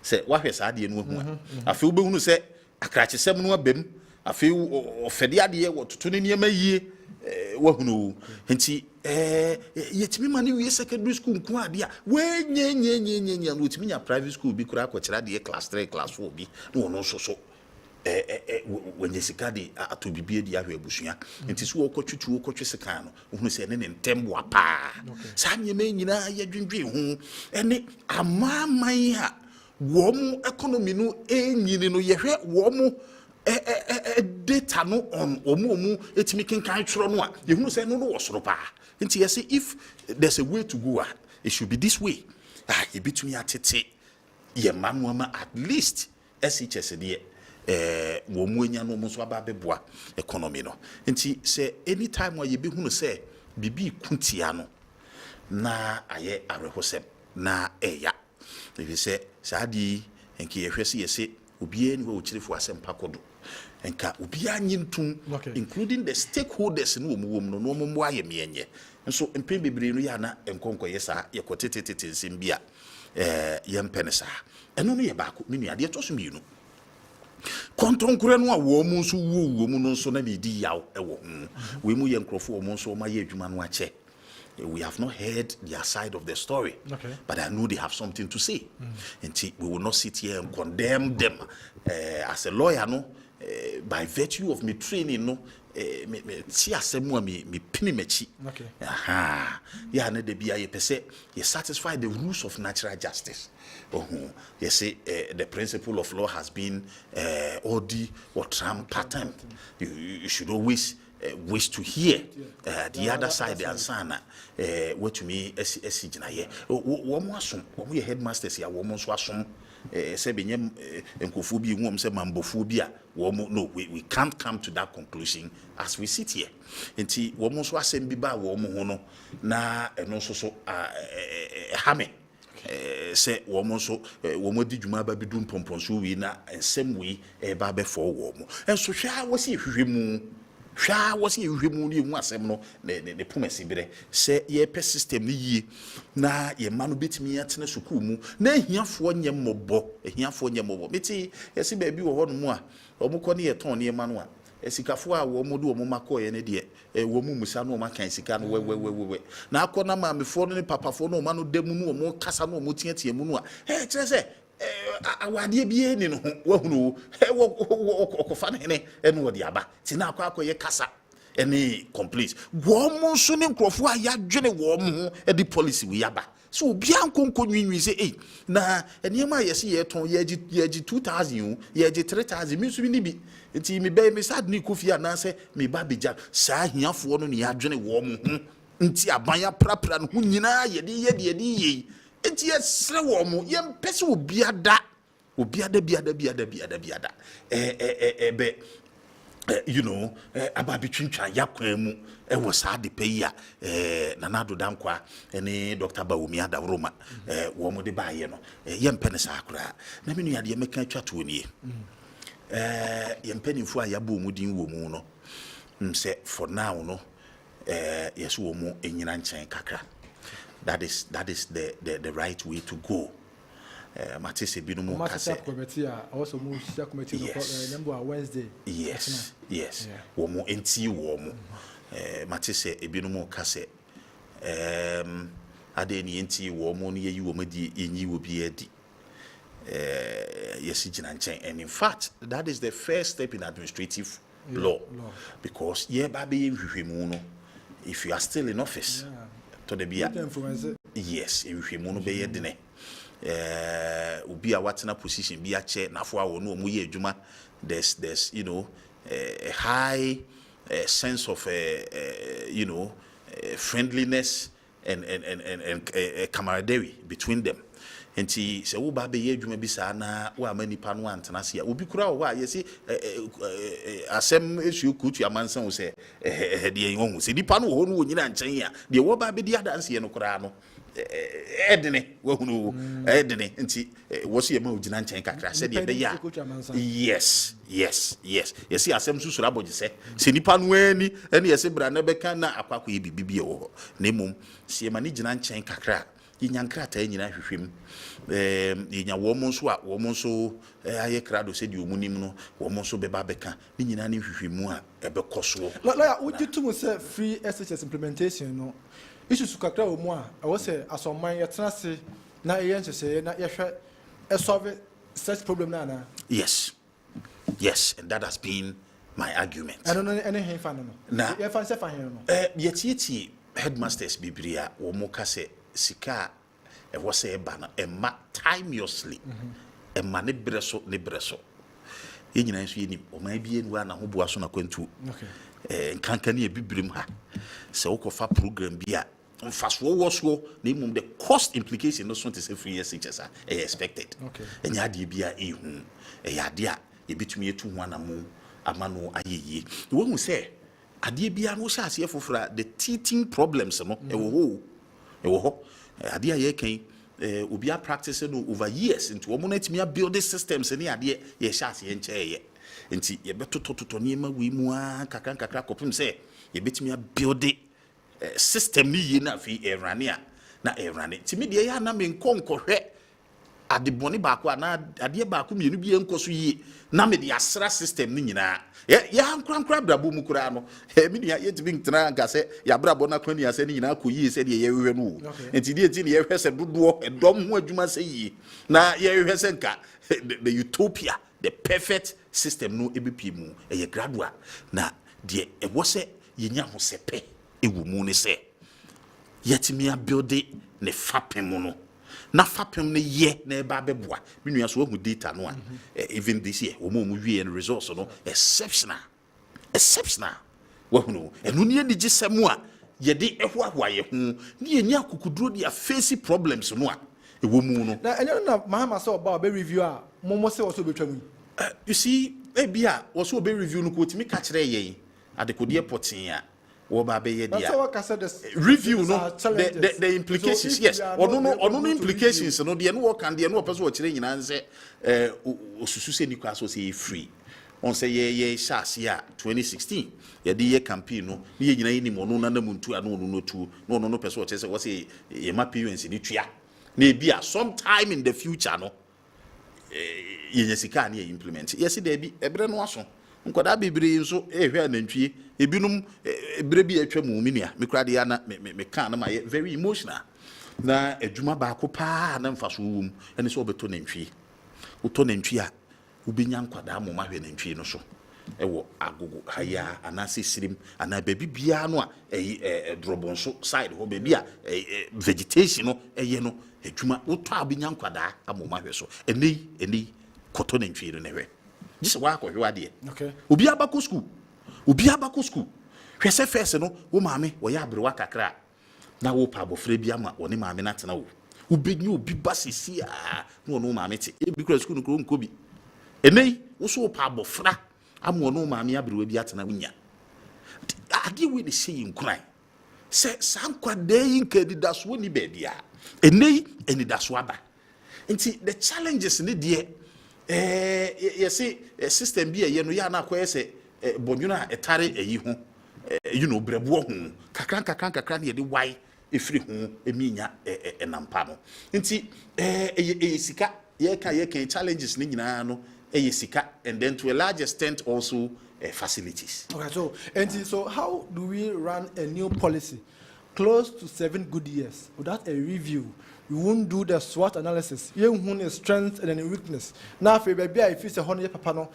se wa hwɛ saa de no hu afi wo be hunu se akrakyesɛm no abam afi ofede ade wo toto ne niam yie wa hunu nti yetimi mani wie secondary school nko ade a we nye no timi nya private school bi kura akɔkyera de class 3 class 4 bi no no so when sika de ato bibie di ahwe abusua nti so wokɔtwetwe wokɔtwe sika no hunu se ne ntem wa pa saa nyeme nyina ya dwendwe ho ene amaman ha wo mu economy no enyini no yehwe wo mu data no on omu etimi kenkan tworo no a yehunu se no wosoro pa nti yes if there's a way to go it should be this way e betumi atete ye manuama at least SHS de wo mu enya no mo so aba beboa economy no nti se anytime wa ye be hunu se bibi kuntia no na aye arehosem na eya ebi se saadi enke ye hwese yese obie ni wo chirefo asempa kodo enka obia nyintum including the stakeholders no wo no no mo aye mienye nso mpem bebre no ya na enkonko yesa ye kotetete nsimbia ye mpenesa eno no ye baako minu ade to so mienu kontonkure no a wo mu nso wo mu no nso na medi yaw ewo we mu ye nkrofo wo mu nso ma ye adwuma no ache. We have not heard their side of the story, but I know they have something to say. And we will not sit here and condemn them. As a lawyer, no, by virtue of me training, no, me pinimechi. Yeah, ne de bia ye pese ye satisfy the rules of natural justice. You say the principle of law has been odi or tram pattern. You should always wish to hear the other side the answer what to me gina ye wo mo asom wo ye headmasters ya wo mo so asom se benyem enkofu bi hu se mambofu bi a wo mo no we can't come to that conclusion as we sit here enti wo mo so asem bi ba wo mo ho no na eno so hame se wo mo so wo mo di dwuma ba bi du pomponso wi na ensem wi ba be fo wo mo enso hwa wo se hwehwe mu hwa was ye hwemu ni hu asem no ne pomasi bere se ye pe system ni yie na ye ma no betimi atena suku mu na ahiafo nyemmobo meti yesi ba bi wo ho no mu a omukọ ne ye ton ne ma no a esikafo a wo mo do mo makọ ye ne de wo mu musa no ma kan sika no we na akọ na maamefo no ne papafo no ma no demu no mo kasa no mo tiatia mu no a kire se awade bie ni no wahunu okofa ne eno wodi aba ti na akwa ye kasa ene complete wo mo so ne nkrofo a ya dwene wo mo di policy wi aba so bia nkonko nwinwi se na enema yesi ye ton ye gi 2000 ye gi 3000 mi so bi ni bi nti mi be mi sad ni kofi anase mi ba beja sa hiafo no ne ya dwene wo mo nti aban ya prapra no nyina ye di enti esre wo mo ye mpese obiada be you know ababitwintwa yakwan mu wo saa de peyi a nanado dankwa ene Dr. Baomi Adaworoma wo mo de baaye no ye mpene saa kura na menu ade meka twa to nie ye mpanimfo a yabo mu din wo mu no mse for now no yeso wo mu enyina nkyɛn kakra that is the right way to go. Matisse Binumu Kase. Also, committee number Wednesday. Yes. Womo enti womo. Matisse Binumu Kase. Adeni enti womo ni ye womo di inyi wo bi edi. Yes, and in fact, that is the first step in administrative law. Because if you are still in office, to the yes, if you mono be dine, ubi a what's in a position, be a chair, nafwa or no muye juma, there's a high sense of friendliness and camaraderie between them. Enti se wo ba be ye adwuma bi saa na wo amani pa no antena se ya obi kura wo a ye se asem esu kutu amansan wo se de yen ho se dipa no wo no wo nyina nchen ya de wo ba be di adanse ye no kura no edene wo hunu edene enti wo se ye ma ogina nchen kakra se de be ya yes ye se asem susura boje se nipa no ani ene ye se bra na be kan na akwakọ ye bibie wo na mum se ma ni gina nchen kakra inyankrata nyina hwehwem inya womonso a womonso aye krado se di omunim no womonso beba beka ni nyina ne hwehwemu a ebekoso la would to say free SHS implementation no issue su kakra omu a wo say asoman yetena se na eye nchese na yehwe solve such problem na yes and that has been my argument. I don't know anything fan no na ye fan se fan no yeti headmasters bibria wo mo ka se sika e wo se ba na emma timeously emma ne breso ye nyina nso yenim o ma bie nwa na ho boa so na kwantu nkankan e bibrim ha se wo kofa program bi a mfaso wo so na imum the cost implication no so to say free SHS are expected enya de bi a ehu ya de a e bitumi etu ho anamu amano ayeye wo hu se ade bia no sha ase fofora the teething problems no e wo ade a ye kan obi a practice no over years into wo na timi a build systems ni ade ye sha ase enche enti ye betotototo niema wi mu a kakra kopim se ye betimi a build system ni ye na fi erane a na erane timi de ya na me nkonkohwe ade boni baako ana ade baako mienu bi enkoso yi na me de asra system ni nyina ya nkran brabo mu kura no me nua ye tibi ntena nka se ya brabo na kwani ase ni nyina koyi se de ye wewe no enti de enti ne ye hwese dodo edom ho adwuma se yi na ye hwese nka the utopia the perfect system no ebipi mu ye gradual na de e wo se ye nya ho sepe ewu mu ne se yetimi a build ne fapem no na fapem ne ye na eba beboa me nua so hu data no a even this year wo mo wie and results no exceptional wo hu enu ne ni gisemu a ye de ehwa ye hu ne ye nya kokuduro dia face problems no a ewo mu no na enyo na mahama so ba be review a mo se wo so betwa mu you see bia wo so be review no ko timi ka kire ye adekode potin a review no the implications yes no implications no de no can de no person kire nyina nse osusu se ni kwa so say free on say ye shase a 2016 ye de ye campaign no ye nyina ni mo no na muntu anu no tu no person kire say wo say ye ma parents ni tua na bia sometime in the future no ye nyesika na ye implement yes there be ebre no aso nkoda bibiri nso ehwe anantwie ebinum ebre bi atwa mu minua mekrade ya na me kan na ma very emotional na adwuma ba ko pa na mfaso wum ene so obeto nantwie uto nantwie a ubenya nkwada mo ma hwe nantwie no so ewo agogo haya anase sirim ana baby bia no a drobon so side ho baby a vegetation no eye no adwuma uto abenya nkwada amoma hwe so eni koto nantwie no ne hwe just wa ko hwe ade obi abako school hwese fese no wo maame wo ya abrewa kakra na wo pa abofra bi ama wo ne maame na tena wo ubegni obi basisi a no maame te ebi kura school no kro nkobi enei wo so pa abofra ama no maame abrewa bi atena wunya ade we ne sei nkuran se sankwade yinkadi daso ni bebia enei eni daso aba nti the challenges ne de yes system bi ye no ya na kwese bonwuna etare eyi ho brebo ho kakran na ye de wai efiri ho eminya enampa no nti sika ye challenges ni nyina no sika, and then to a large extent also facilities. Okay, so how do we run a new policy close to 7 good years without a review? We won't do the SWOT analysis. You won't strength and any weakness. Now, if baby, if it's a honey papa no,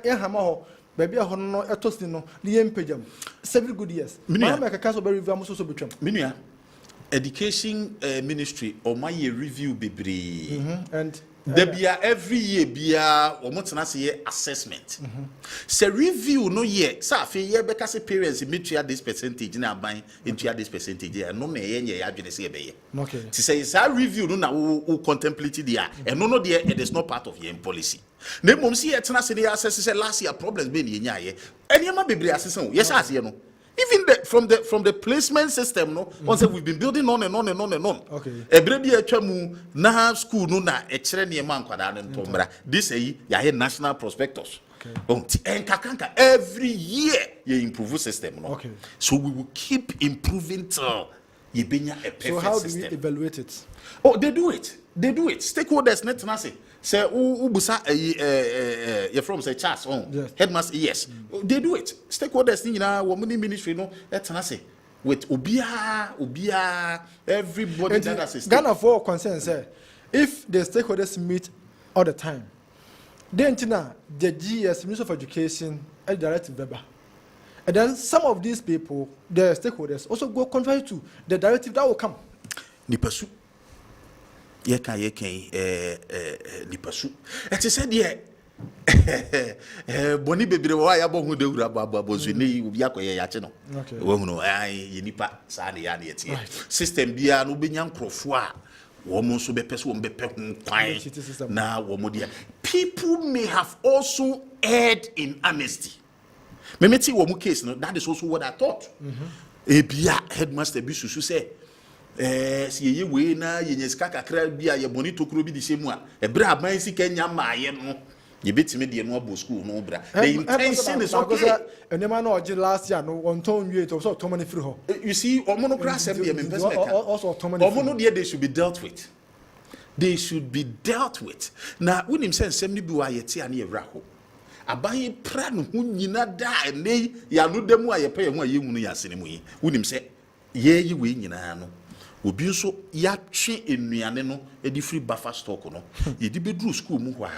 hammer, baby, a honor, a toast no, the impejum. 7 good years. Minia, make a castle very vamus also between. Minia, education ministry or my year review baby. And there be every year be a assessment. So review no year. So if year because parents meet you this percentage now buying into this percentage and no me any agency be. Okay. To say it's a review no na who contemplate there and no there it is not part of your policy. Ne mom see et na say the assess last year problems be ni nya ye. Any ma bebre assess yes as ye no. Even from the placement system, no, once we've been building on and on and on and on. Okay. Every year, na school no na this is national prospectus. Okay. And kakanka every year you improve the system, no. Okay. So we will keep improving till you be a perfect system. So how do we evaluate it? Oh, they do it. Stakeholders net nasi. Say ubusa you're from say Charles on headmaster yes. They do it. Stakeholders ni na women ministry no nasi with ubia everybody that has a Ghana for concern say if the stakeholders meet all the time, then the GS Minister of Education and directive Weber. And then some of these people, the stakeholders, also go contrary to the directive that will come. Nipasu. Yeka nipasu. Et said ye boni bebre wa ya bo hu de wura babo so ne obi akoye ya che no. Okay. Wo hu no ye nipa sa ne ya ne tie. System bia no benya nkrofo a wo mo so bepe so wo bepe hu kwan na wo mo dia. People may have also erred in honesty. Memeti wo mo case no, that is also what I thought. Ebia headmaster bi susu say si ye we na ye nyesika kakra bia ye boni tokro bi di shemu a ebra aban sika nya maaye no ye betime de no abo school no bra the intention is okay enema na oje last year no on ton wie to so to money free ho you see omo no kra sem be investment also to money omo no they should be dealt with. They should be dealt with. Na unim sense sem ni bi wa ye te ane evra ho aban pra no hu nyina da ne ya no demu a ye pa ye hu a ye hunu ya sene mu yi unim se ye yi we nyina no obi nso ya twe enuane no edi free buffer stock no ye di bedru school mu hwa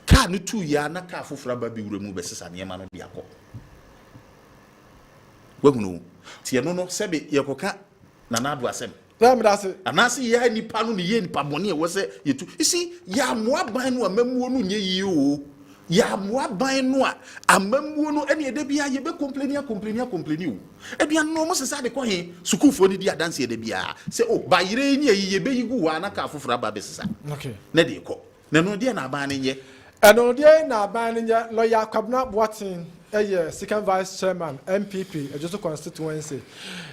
ka ne tu ya na ka fofora ba bi wura mu besesa ne ma no de akọ wahunu tie no sebe ye koka na na ado asem anase ya nipa no ne ye nipa bone e wo se ye tu isi ya moaban no amamuo no nye yi o ya moaban no a amamuo no ene ede bia ye be complain o ebia no mo sesa de ko he sukufo ni di adanse ede bia se o bayire ni ye be yigu wa na ka fofora ba be sesa okay na de ko na no de na aban ne ye eno de na aban ne ye lawyer Kwabena Boateng second vice chairman MPP Ejoso constituency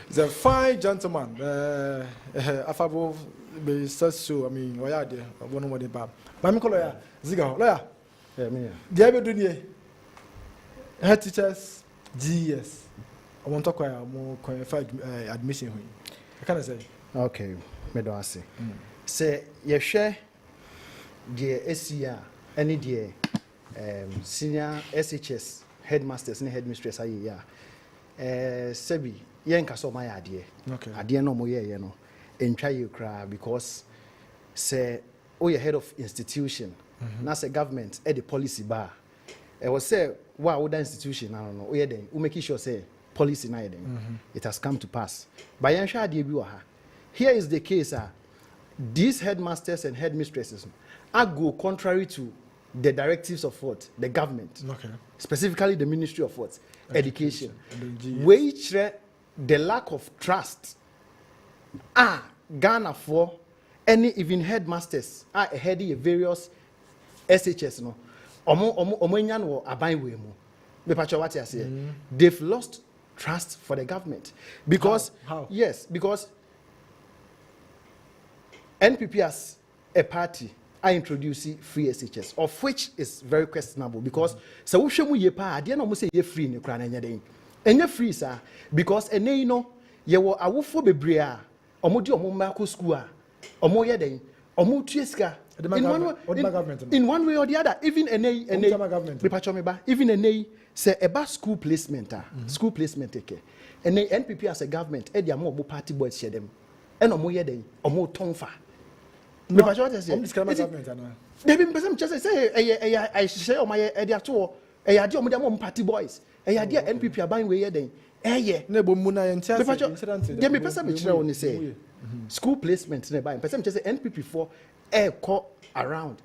is a fine gentleman affable be says so I mean why are there one more the bab mami ko lawyer ziga lawyer me the be do nie head teachers GS I want to acquire more qualified admission hu I can say okay me do ase say ye hwe the SCA any the senior SHS headmasters and headmistress aye ya sebi yen kaso my ade okay ade no mo ye no entwa ye kra because say o ye head of institution na say government the policy bar e was say wa wo da institution na no o ye den o make sure say policy na den it has come to pass by yen hwa ade bi wa ha here is the case these headmasters and headmistresses are go contrary to the directives of what the government, okay, specifically the Ministry of what Education, which the lack of trust Ghana for any even headmasters are heading various SHS no omo aban we mu be patcho what you say they've lost trust for the government because how? Yes, because NPP as a party I introduce free SHS, of which is very questionable because so we show ye pa ade na mo say ye free ne kra na nya den enya free sir because ene no ye wo awofo bebre a omo di omo mako school a omo ye den omo tueska in one way or the other even even say about school placement school placement take and NPP as a government e dia mo party boys share them and omo ye den omo tonfa me pa cho say government ana they be person just say I share o my e dia to e ya dia omo party boys e ya dia NPP aban we ye den na ebo mu na ye ntia say me person me kire woni say school placement na buy person just say NPP for e call around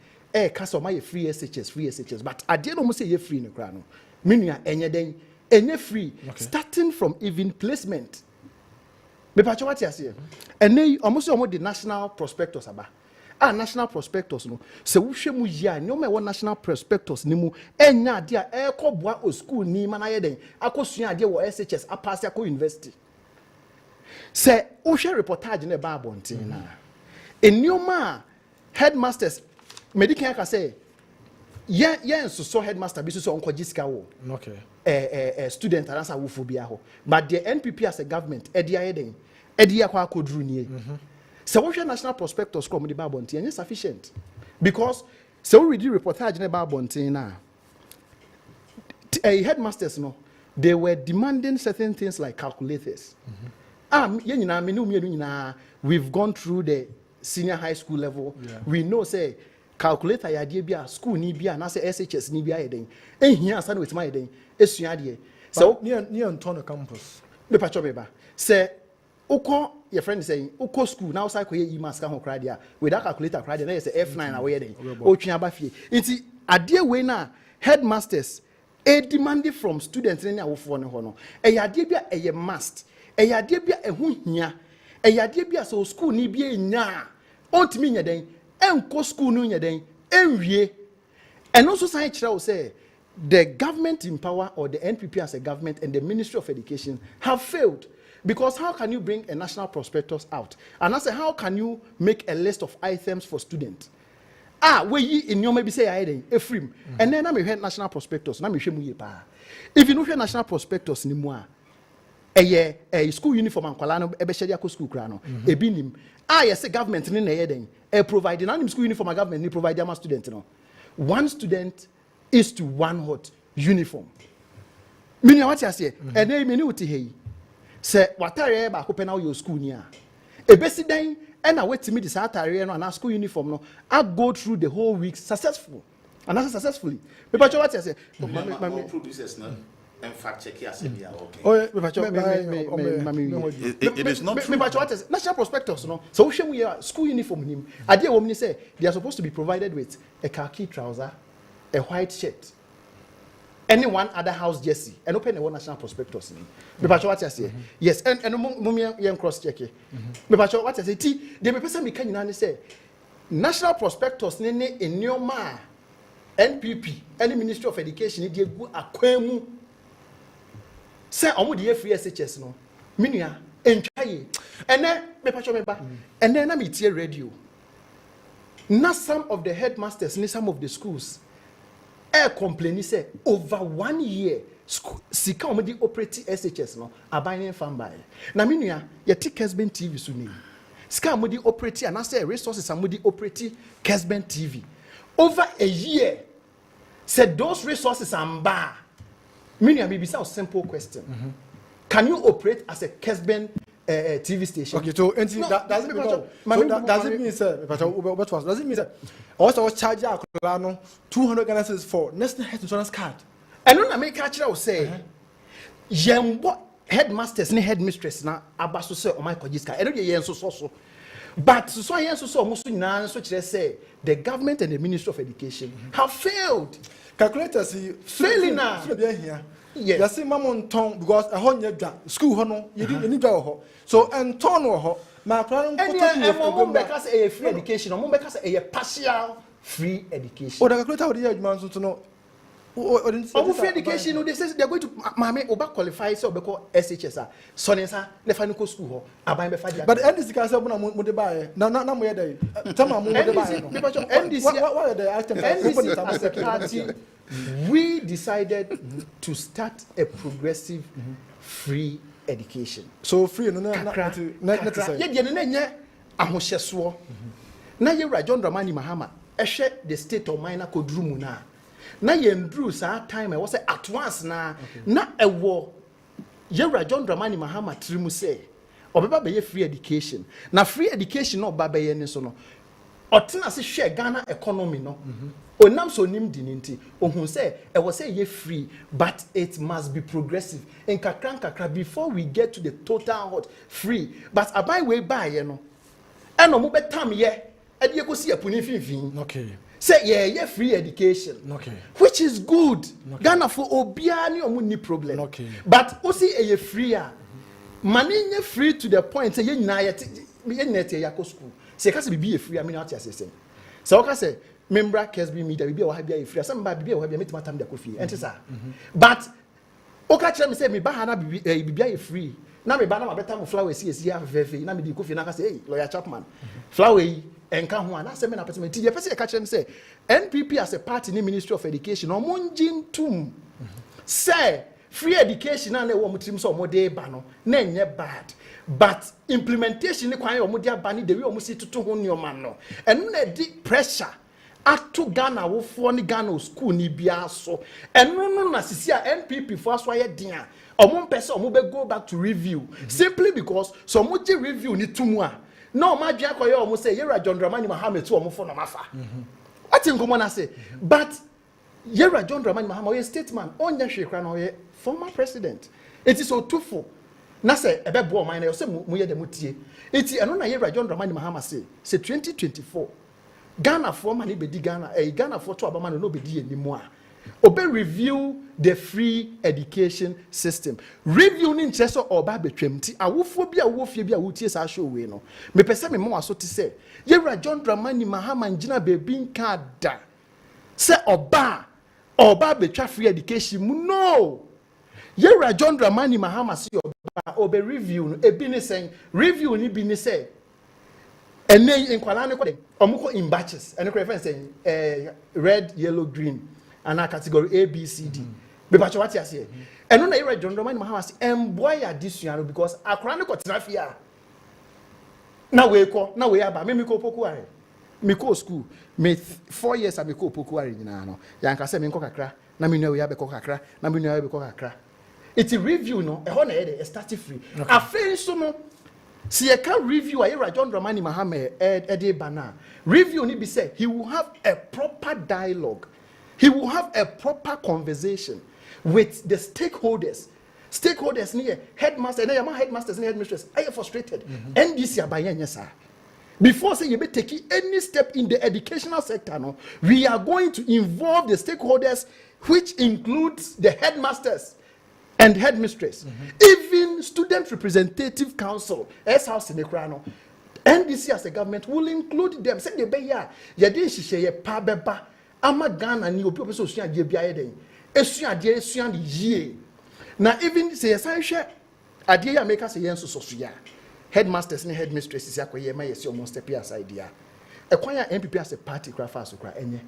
cast of my free SHS but I didn't almost say you free in the crown meaning any free starting from even placement me pa what you say and almost the national prospectus aba national prospectus no se wo hwɛ mu yia no me wo national prospectus ni mu enya de a call boa o school ni ma na ye den akosua de wo SHS apase akɔ university se wo hwɛ reportage na ba abonten na enioma headmasters medical can say so headmaster be so onko gisika wo student answer wo phobia ho but the NPP as a government edi akwa akodru nie so we national prospectus come the babontin is sufficient because so we read the reportage na babontin na headmasters no they were demanding certain things like calculators we've gone through the senior high school level we know say calculator ya de bia school ni bia na say SHS ni bia yeden ehia asa na wetima yeden esua de so near Antonio campus me pacho beba say uko your friend saying uko school now say ko ye mask ho kra dia with that calculator kra dia na say F9 away yeden otwa aba fie nti ade we na headmasters demanding from students ni awofo ne ho no ya de bia eye must ya de bia ehu hia ade bia so school ni bia nya ontimi nya den enko school no nya den enwie and also say kira say the government in power or the NPP as a government and the Ministry of Education have failed because how can you bring a national prospectus out and I say how can you make a list of items for students we in your maybe say I den efrim and then na me hwe national prospectus na me hwe mu ye pa if you no hwe national prospectus ni mu a school uniform ankwala no ebe hye dia school kra no ebi nim yes government ni na yeden provide na school uniform government ni provide am student no one student is to one hot uniform mini what you say and then mini uti hey say watare ba ko pe na your school ni a ebesi den and na wetimi dis atare no na school uniform no I go through the whole week successful and that's successfully people what you say producers no and fact check here say okay it is not true national prospectus no so we share school uniform him ade wo mni say they are supposed to be provided with a khaki trouser a white shirt any one other house jersey and open the one national prospectus ni me pa what you say yes and mum yen cross check me pa what you say ti the person me kan nyina ni say national prospectus ni enioma NPP any Ministry of Education dey gu akwanu say omo dey free SHS no menua entwaye ene me pacho me ba ene na me tie radio na some of the headmasters in some of the schools complaining say over 1 year sika omo dey operate SHS no abanyen fan by na menua ye ti Kessben TV so ni sika omo dey operate and say resources omo dey operate Kessben TV over a year said those resources are bad. Meaning, maybe a simple question. Can you operate as a Kessben TV station? Okay, so does it mean, sir, does it mean, sir, also charge a 200 Ghana cedis for national health insurance card? And when I make a catcher say, headmasters and headmistress now about to say, oh my God, I don't hear so. But so I answer so most say the government and the Ministry of Education have failed. Calculators failing now. Yes. Yes. Because a whole school hono you didn't go so and ton ho my plan because a free education or because a partial free education. Oh, the calculator would man to know. Free education, they say they're going to Mame Oba qualify so because SHS. Sonesa, the final school. But NDC can say, no, we are there. We decided to start a progressive free education. So free no Kakra. say. Ye de ne nye ahohyeso. Na ye John Dramani Mahama ehwe the state of mind na kodru mu na ye ndru sa time e wo say at once na ewo ye John Dramani Mahama trimu say obeba be ye free education. Na free education no ba be ye ne so no. Otena se hwe Ghana economy no. Onam so nim di nti ohun say e was say ye free but it must be progressive in kakra before we get to the total hot free but abai we buy ye no eno mo betam ye e de ekosi apuni finfin. Okay. Say ye free education. Okay. Which is good. Okay. Ghana for obia ni omu ni problem. Okay. But osi ye free a money ye free to the point say ye nyina ye net ye yakọ school. Say ka se bibi ye free a me na ati asese. So ka say member Kessben media bibi wa ha bia ye free. Some ba bibi wa bia metima tam de kofi. Enti sa. But oka kire me say me ba ha na bibi ye free. Na me ba na ma beta mo flower esi afefe na me di kofi na ka say hey lawyer Chapman. Flower yi enka ho ana say me na person ti ye person e ka kire me say NPP as a party in Ministry of Education o monjin tum say free education na wo mutrim so mo dey ba no na enye bad but implementation ni kwan yo mo dey ba ni the way o mo si tutu ho nyoma no eno na di pressure ato Ghana wo fo ni Ghana school ni bia so eno no na sisi a NPP fo aso aye din a omo mpese omo be go back to review simply because so mo je review ni tumu a no ma dua koye omo say Yera John Dramani Mahama tu omo fo no mafa ati nkomo na say but Yera John Dramani Mahama oye statement onya hwekra na oye former president it is so twofold na say ebe bo man na say mo ye dem tie eti eno na Yera John Dramani Mahama say 2024 Ghana for money be di Ghana Ghana for to abama no be di enimu a obe review the free education system review ni nche so oba betwam ti awofo bi a wofie bi a wotie sa show we no me pese me mo aso ti say Yera John Dramani Mahama ngina bebi nka da say oba betwa free education mu no Yera John Dramani Mahama say oba review no ebi ni say review ni bi ni say ene inkwala ne ko omuko in batches ene ko reference say red yellow green and a category A B C D be batch what you say eno na Yera John Dramani Mahama say emboy addition because akra ne ko tenafia na we aba me ko poku are me ko school me 4 years a me ko poku are nyina no yanka say me nko kakra na me nua we abe ko kakra na me nua we ko kakra it review no e ho na e start free afen so no see a can review Yera John Dramani Mahama Ede Bana. Review ni be say he will have a proper dialogue. He will have a proper conversation with the stakeholders. Stakeholders ni headmaster, and headmasters and headmistress. Are you frustrated? NDC abayanya sir. Before say you be taking any step in the educational sector, no, we are going to involve the stakeholders, which includes the headmasters and headmistress, even student representative council, S-House in the Krano, NDC as a government will include them. Say the beya, yadi shishe pa beba, ama Ghana ni obi so suya die bia yeden. Esuya die suya ye. Na even say essential adie ya make us yen so suya. Headmasters and headmistresses akoye ma yesi almost step aside dia. Ekwanya MPP as a party crafa so kra enye.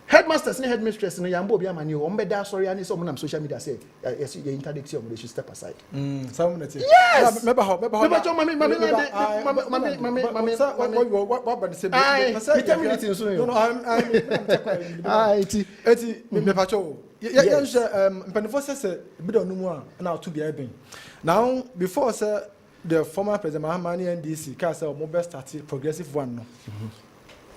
Headmasters and headmistress no yambo bi amani o mbeda sorry ani so monam social media say yes you interdict you should step aside. Some minutes. Yes. Meba mami what but say meeting so no I'm eti me pacho yes mpanifo say bi do no mu a na to bia ben now before say the former president Mahama NDC ka say mo best start progressive one no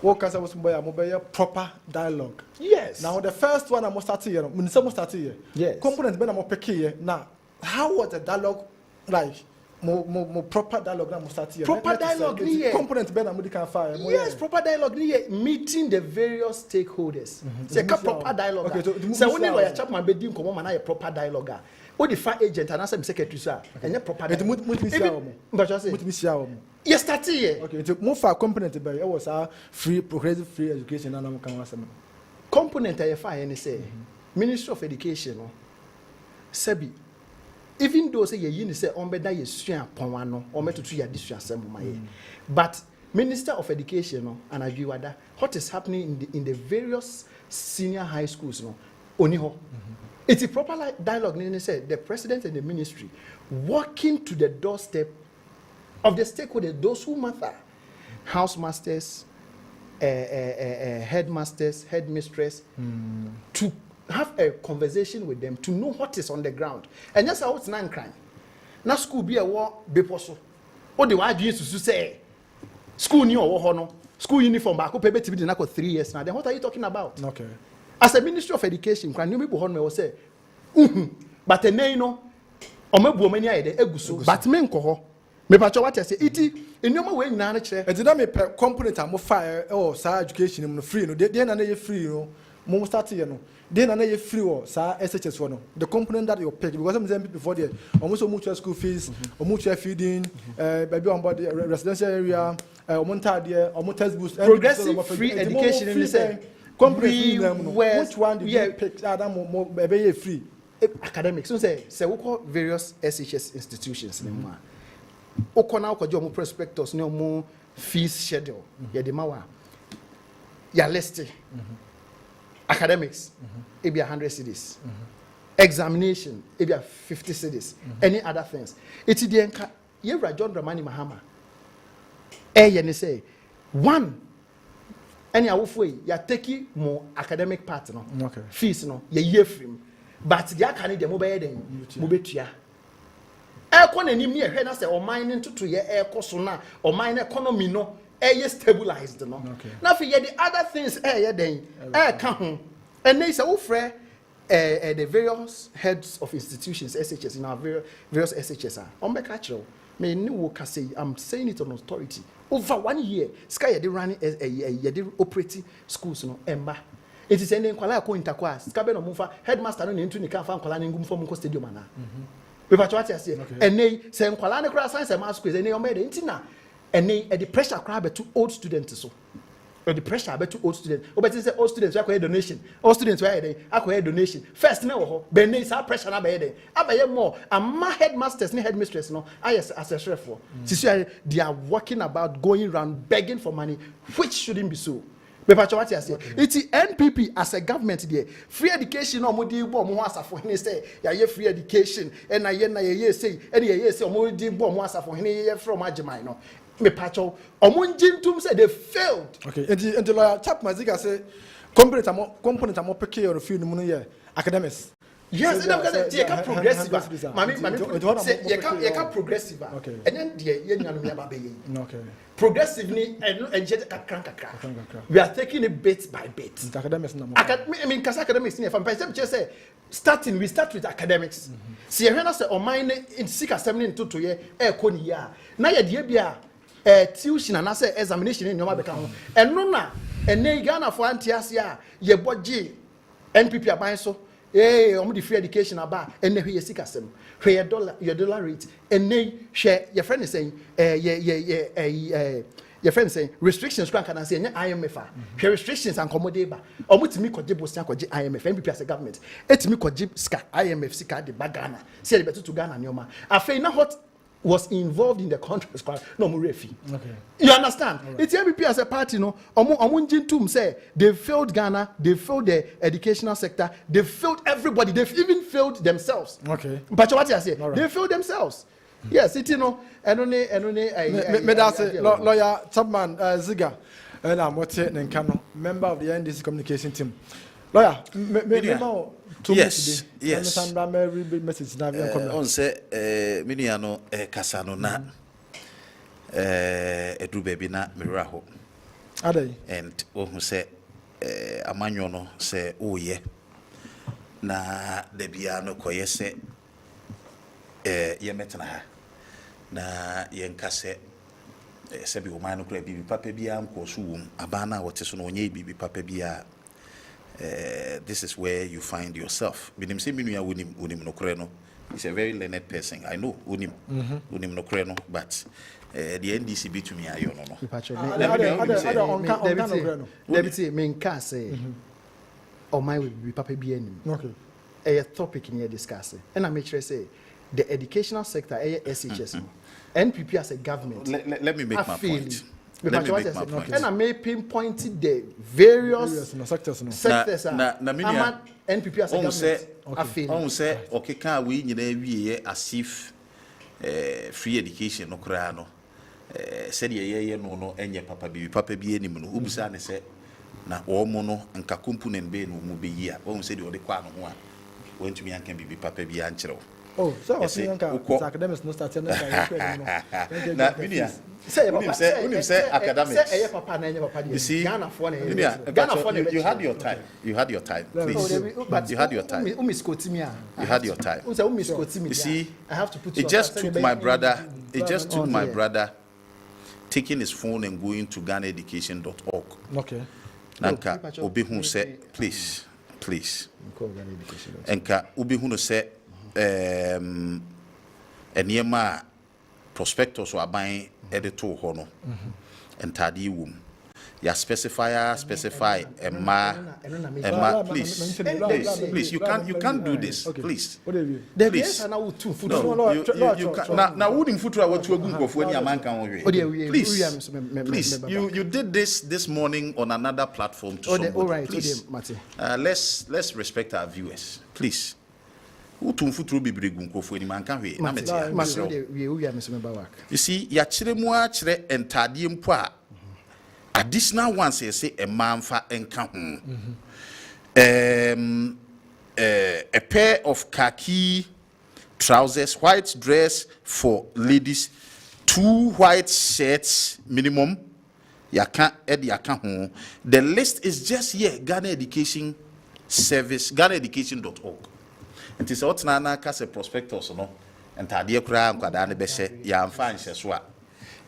what can I was mobile proper dialogue? Yes. Now the first one I must start here. When some start here. Yes. Component ben I'm here. Now, how was the dialogue like? More proper dialogue now must start here. Proper dialogue here. Component ben I'm can fire. Yes, proper dialogue here. Meeting the various stakeholders. Say proper dialogue. Okay. So when lawyer Chapman be doing come on na proper dialogue. What the fire agent and answer secretary sir. And proper dialogue. Yes, start here. Okay, to move for component by it was our free progressive free education and I'm can component I fire say Ministry of Education no Sebi even though say you say on beda ye sua pon no o metoto ya disua asem ma ye but Minister of Education no and Adwenkyere what is happening in the various senior high schools no oni ho It's a proper dialogue. Nene said the president and the ministry walking to the doorstep of the stakeholders, those who matter, house masters, headmasters, headmistress, to have a conversation with them to know what is on the ground. And that's how it's not crime. Now school be a war be possible. What the why used to say school new or no school uniform back up pay 3 years now. Then what are you talking about? Okay. As a Ministry of Education, can you be born me say, but the name no, or me bo many ide eguso, but me nko me pacho what I say iti enyoma we nyina na kire. E did me component am fire or sa education no free no dey na na free no mo start here no dey na na free or sa SHS for no the component that you pick because some people before there almost mutual school fees or mutual feeding baby on board residential area or there or textbooks Progressive free education in say which one did you pick more baby free academics so say we call various SHS institutions name okona okoje omo prospectus ne omo fees schedule ye de mawa ya list academics it be 100 cedis examination it be 50 cedis any other things it the enka ye John Dramani Mahama ye ne say one any awofo ya take more academic part no okay fees no ye free but the akane de mo be den mo betua ekọ na nim ye hwe na say o mine ntoto ye ekọ so na o mine economy no ye stabilized no na fi ye the other things ye den ka ho and they say wo frɛ the various heads of institutions SHS in our various SHS are on make catch me ni wo ka say I'm saying it on authority over 1 year sky ye dey running ye dey operating schools no emba it is any nkwala ko intakwa sika be no mfa headmaster no ne ntu ni kan fa nkwala ne ngum fo mu stadium ana we patch what you say ene say nkwala ne kra science mass quiz ene o me de ntina ene the pressure kra be to old students so the pressure be to old students o betin say old students we akoye donation old students we akoye akoye donation first na wo ho be ne sa pressure na be dey abaye more amma headmasters ne headmistress no ayes assessor for they are working about going around begging for money which shouldn't be so. What you say? It's NPP as a government there. Free education no mo di bo mo asafo hene say ya ye free education and na ye say and ye say mo di bo mo asafo hene ye from agiman no. Me pacho omo njintum say they failed. Okay. And the lawyer Chap Maziga say component am pick your field no ye academics. Yes, and I'm say you progressive. Mami say you can progressive. Okay. And then the ye nyanu me aba be ye. Okay. Progressive ni enje kakra. We are taking it bit by bit. Academics no. I mean academics ni from person say starting we start with academics. See when I say o mine in 6 assembly into to ye e ko ni ya. Na ye de bia tuition and say examination ni nyoma beka ho. Eno na ene Ghana for antiase a ye boje NPP aban so omo the free education aba ene hwe yesika asem hwe your dollar rate ene hwe your friend is saying your friend saying restrictions can say IMF hwe restrictions and commodate ba omo timi koje bosia koje IMF NPP as a government etimi koje ska IMF sika de bagana say the better to Ghana nyoma afei na what was involved in the country no more refi. Okay. You understand? Right. It's MPP as a party, no. Omunjintum say they failed Ghana, they failed the educational sector, they failed everybody, they've even failed themselves. Okay. But what I say, Right. they failed themselves. Yes, it you know, and only me da say lawyer Chapman Ziga and I'm what Nkano, member of the NDC communication team. Lawyer, yes. Message On say miniano kasano na edu baby na miraho. And who say amanyo no say oh yeah na de biano koye se ye metna ha na yenkase sebi o man no kura bibi papa bia nko so wom abana wote so no onye bibi papa bia this is where you find yourself. Binim se minu ya unim no kura no. He's a very learned person. I know unim no kura no, but the NDC be to me ayo no. Deputy menka say o my will be papa bia nim. Okay. A topic in here discussing. And I make sure say the educational sector SHS NPP as a government. Let me make my point. let me make my point. And I may pinpoint the various sectors. Sectors. Na NPP as a government. On say okay can we nyina as if free education no kra no said ye no enye papa bi anim no ubusa ne say na omo no nka component be no mu be yi a won say de ode kwa no ho a won tumi anka bi papa bi ankyerɛ. Oh, so I see academics no start na Minia say academics. You see, you had your time. You had your time. Please. You had your time. You had your time. You see, I have to put it just took my brother. It just took my brother taking his phone and going to GhanaEducation.org. Okay. Nanka Obihu say, please. Enka Obihu say. Eniema prospectus or buying editor hono and tadi womb. Ya specify please you can't do this. Please. No, you can now wouldn't foot what to a group of when your man can please you did this morning on another platform to somebody. Please. Let's respect our viewers, please. Utumfutru bibrigu nkofo ni manka hwe na metia. You see, ya chire mu a chire entade mpo a additional ones say a manfa enka ho. A pair of khaki trousers, white dress for ladies, 2 white shirts minimum. Yaka ho. The list is just here, Ghana Education Service, GhanaEducation.org. And it's what Nana Cassa prospectus no, and Tadia Kra, Quadane Besset, Yam Fan Sheswa.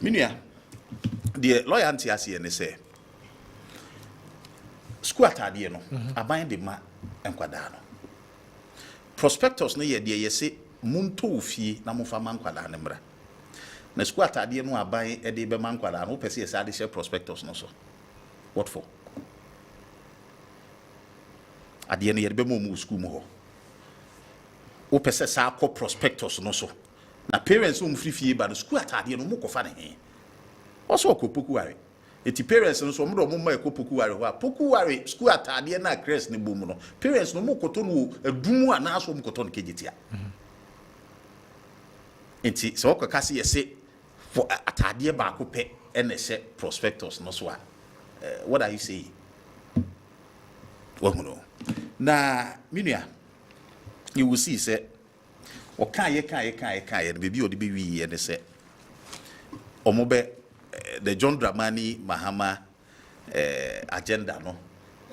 Minia, the lawyer auntie as he say. Squat Tadiano, a bind the ma and Quadano. Prospectus near dear ye say, Munto fee, Namufa man Quadanembra. Na squat Tadiano are buying a debe man Quadano, per se a side prospectus no so. What for? At the end of the Bemo school more. O pese sa ko prospectus no so na parents um free fie ba no school atade no mo ko fa ne he also ko pokuware eti parents no so mo do mo ma ko pokuware ho a pokuware school atade na crest ne bom no parents no mo koto no adumu ana so mo koto no kegitia enti so ko kase yese for atade ba ko pe ene se prospectus no so a what are you saying wo na minua you will see say okaye the baby or the baby and they say omobe the John Dramani Mahama agenda no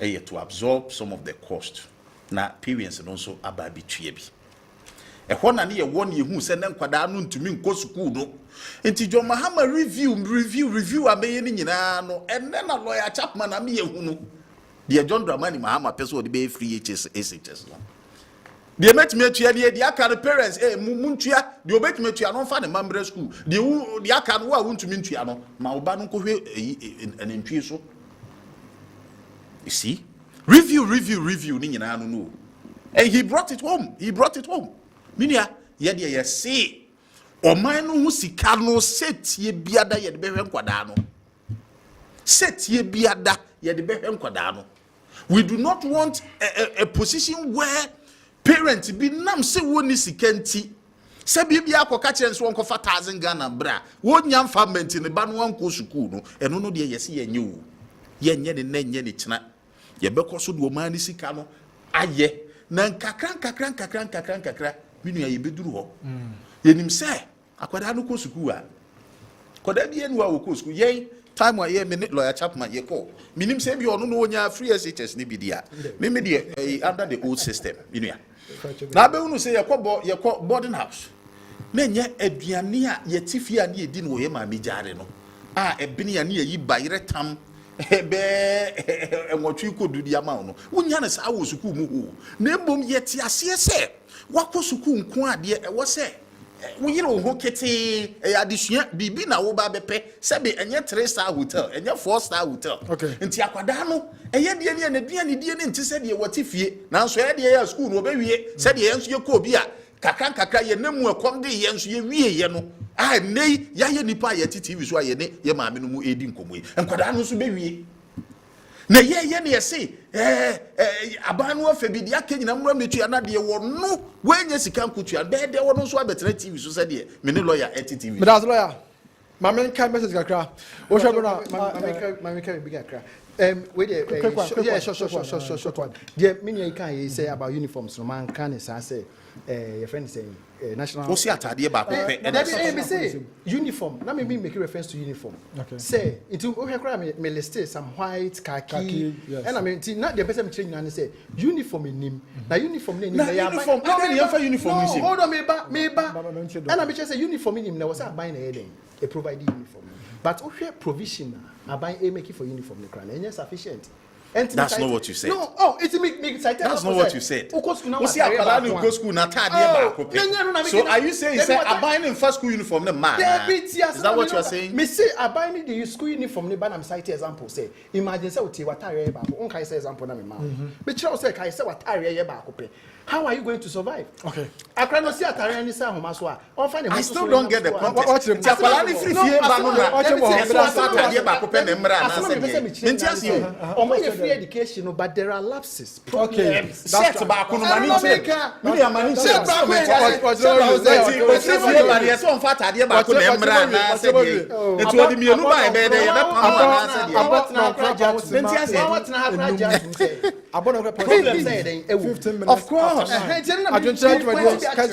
to absorb some of the cost na parents and also ababi tuebi e ho na ne ye won ye hu se na nkwada no ntumi nko school no enti John Mahama review ameye ni nyina no enne na lawyer Chapman am ye hu no the John Dramani Mahama person the be free SHS no the met me to the aka parents muntua the obet me to no fa the member school the aka no want to mean to no ma oba no ko hwe an entwie so. You see, review ni nyina no and he brought it home minia ye de ye say oman no hu sika no setie biada ye de behwe nkwada no setie biada ye de behwe nkwada no. We do not want a position where parents be nam se woni sikanti se bibia akoka kire so wonko 1000 Ghana bra wonya family ne ba no wanko school no eno no de yesi yenye wo yenye ne nanye ne kina ye beko so do mani sika no aye na nkakran minu ya yebeduru ho yenim se akwada no ko school a koda bi enu a wo ko school yen time wa ye minute lawyer Chapman ye ko minim se bi ono no wonya free SHS ne bi dia me de under the old system minu ya na be unu say ye ko boarding house na nye aduane a ye tifi a na ye di no ye ma megare no a ebini a na ye bayire tam be enwotwe kodudi ama no wonya na sa wo suku mu ho na embom ye ti ase se wako suku nko ade e wo se wo yire wo ho kete adesua bibi na wo ba bepe se be enye 3-star hotel enye 4-star hotel nti akwada no eye de ne aduane die ne nti se de watifie na nso ye de ya school no be wie se de ye nso ye ko bi a kakra ye nemu ekom de ye nso ye wie ye no Ah, nay, ya nipa ye TV so ye ne ye maame no mu edi nkomo yi. Enkwada no so bewie. Na ye ne say aban no afa bi dia kenyina mmram ne tua na de wo no wanya sika nkotua be de wo no so abetra TV so se de me ne lawyer TV. Me das lawyer. Maame kan message kakra. O hwe na maame kan bi kakra. Wait there, short one. Dear, many can say about uniforms. No man can say, your friend saying national. What's your idea about say uniform. Now maybe make reference to uniform. Okay. Say into me list some white khaki. Yes. And I mean, not the person change and say uniform in him. Now uniform in him. Uniform. No, uniform. Hold on, me ba. And I mean, just say uniform in him. Now was I buying a heading? A provided uniform. But okay, provision. I buy a make it for uniform the crown and sufficient. That's not what you said. No, it's me that's not what you said. What's your plan to go school na so are you saying I buy in first school uniform the man? Is that what you are saying? Me say I buy the school uniform the ban am cite example say imagine say what attire ba ko on say example na me ma. Me try say kai say what attire ba ko pe. How are you going to survive? Okay. I still don't get the context. Free education, but there are lapses. Okay. Of course.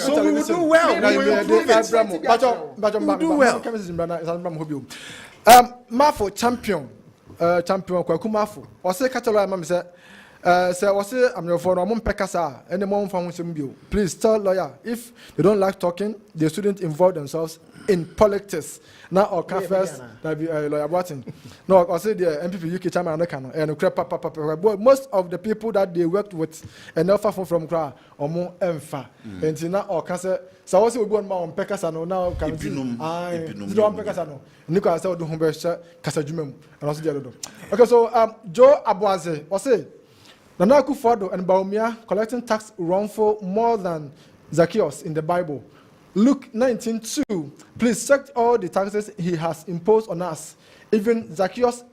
So we will do well. We will do well. Mafo champion Kwaku Mafo. Ose Catalonia mama say ose I'm for no pekasa and the mom from please tell lawyer if they don't like talking, they shouldn't involve themselves in politics. Now or first that be lawyer Watson. No, I say the MPP UK chairman and most of the people that they worked with and offer from Kra or more emfa. And now or cancer so also we go on pekasa no now can be don't pekasa no. Nico said do hombre kasa jumem and also the other. Okay, so Joe Abuaze or say Nana Akufo-Addo and Bawumia collecting tax wrongful more than Zacchaeus in the Bible. Luke 19:2. Please check all the taxes he has imposed on us. Even Zacchaeus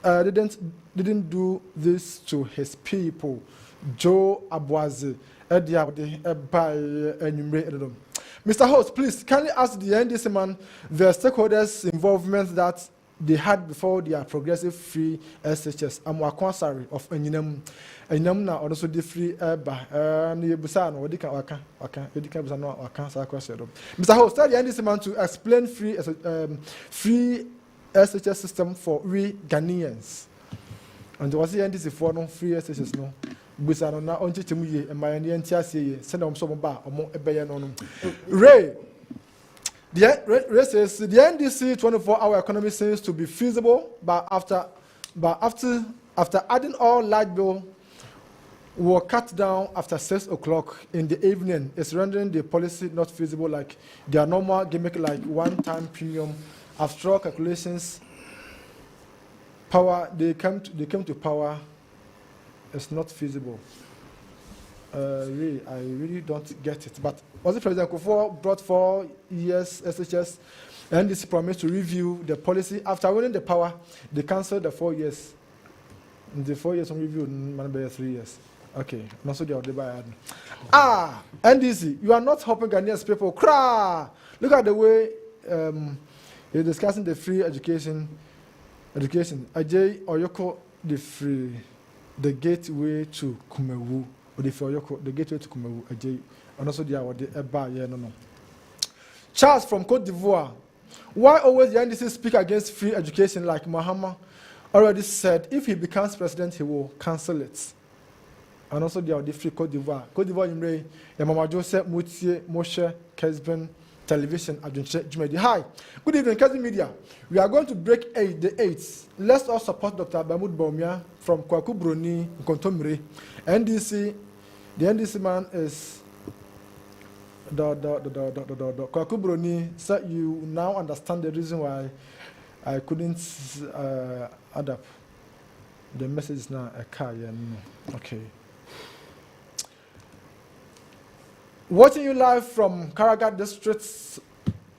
didn't do this to his people. Joe Abuaze. Mr. Host, please kindly ask the NDC man the stakeholders' involvement that they had before their progressive free SHS. I'm Wakwansari of Enyinam. Enyinam na also the free Nibusa no Odika Waka Edika Busano Waka Sakwa. Mr. Host, tell the NDC man to explain free SHS system for we Ghanaians. And was the NDC for no free SHS no? Busano na onche temuye and my NTSA send them some bar or more no. Ray. Ray says the NDC 24-hour economy seems to be feasible, but after adding all large bill will cut down after 6 o'clock in the evening, it's rendering the policy not feasible like their normal gimmick like one-time premium. After all calculations, power they came to power. It's not feasible. Really, I really don't get it. But was it President Kufuor brought 4 years SHS and this promised to review the policy after winning the power? They cancelled the 4 years. In the 4 years on review, maybe 3 years. Okay, not so they are by NDC, you are not helping Ghanaians people. Cry. Look at the way you're discussing the free education. Ajay Oyoko the gateway to Kumewu. The gateway to Kumewu, and also the Eba, no. Charles from Cote d'Ivoire. Why always the NDC speak against free education like Mahama already said? If he becomes president, he will cancel it. And also the free Cote d'Ivoire. Cote d'Ivoire, Imre, Yamama Joseph, Moutier, Moshe, Kessben, television, Adwenkyere. Hi, good evening, Kessben Media. We are going to break the 8th. Let's all support Dr. Mahmoud Bawumia from Kwaku Broni, Nkontomire. NDC, the NDC man is the Kwaku Broni. So you now understand the reason why I couldn't add up. The message is now a car, yeah, no. Okay. Watching you live from Karagat District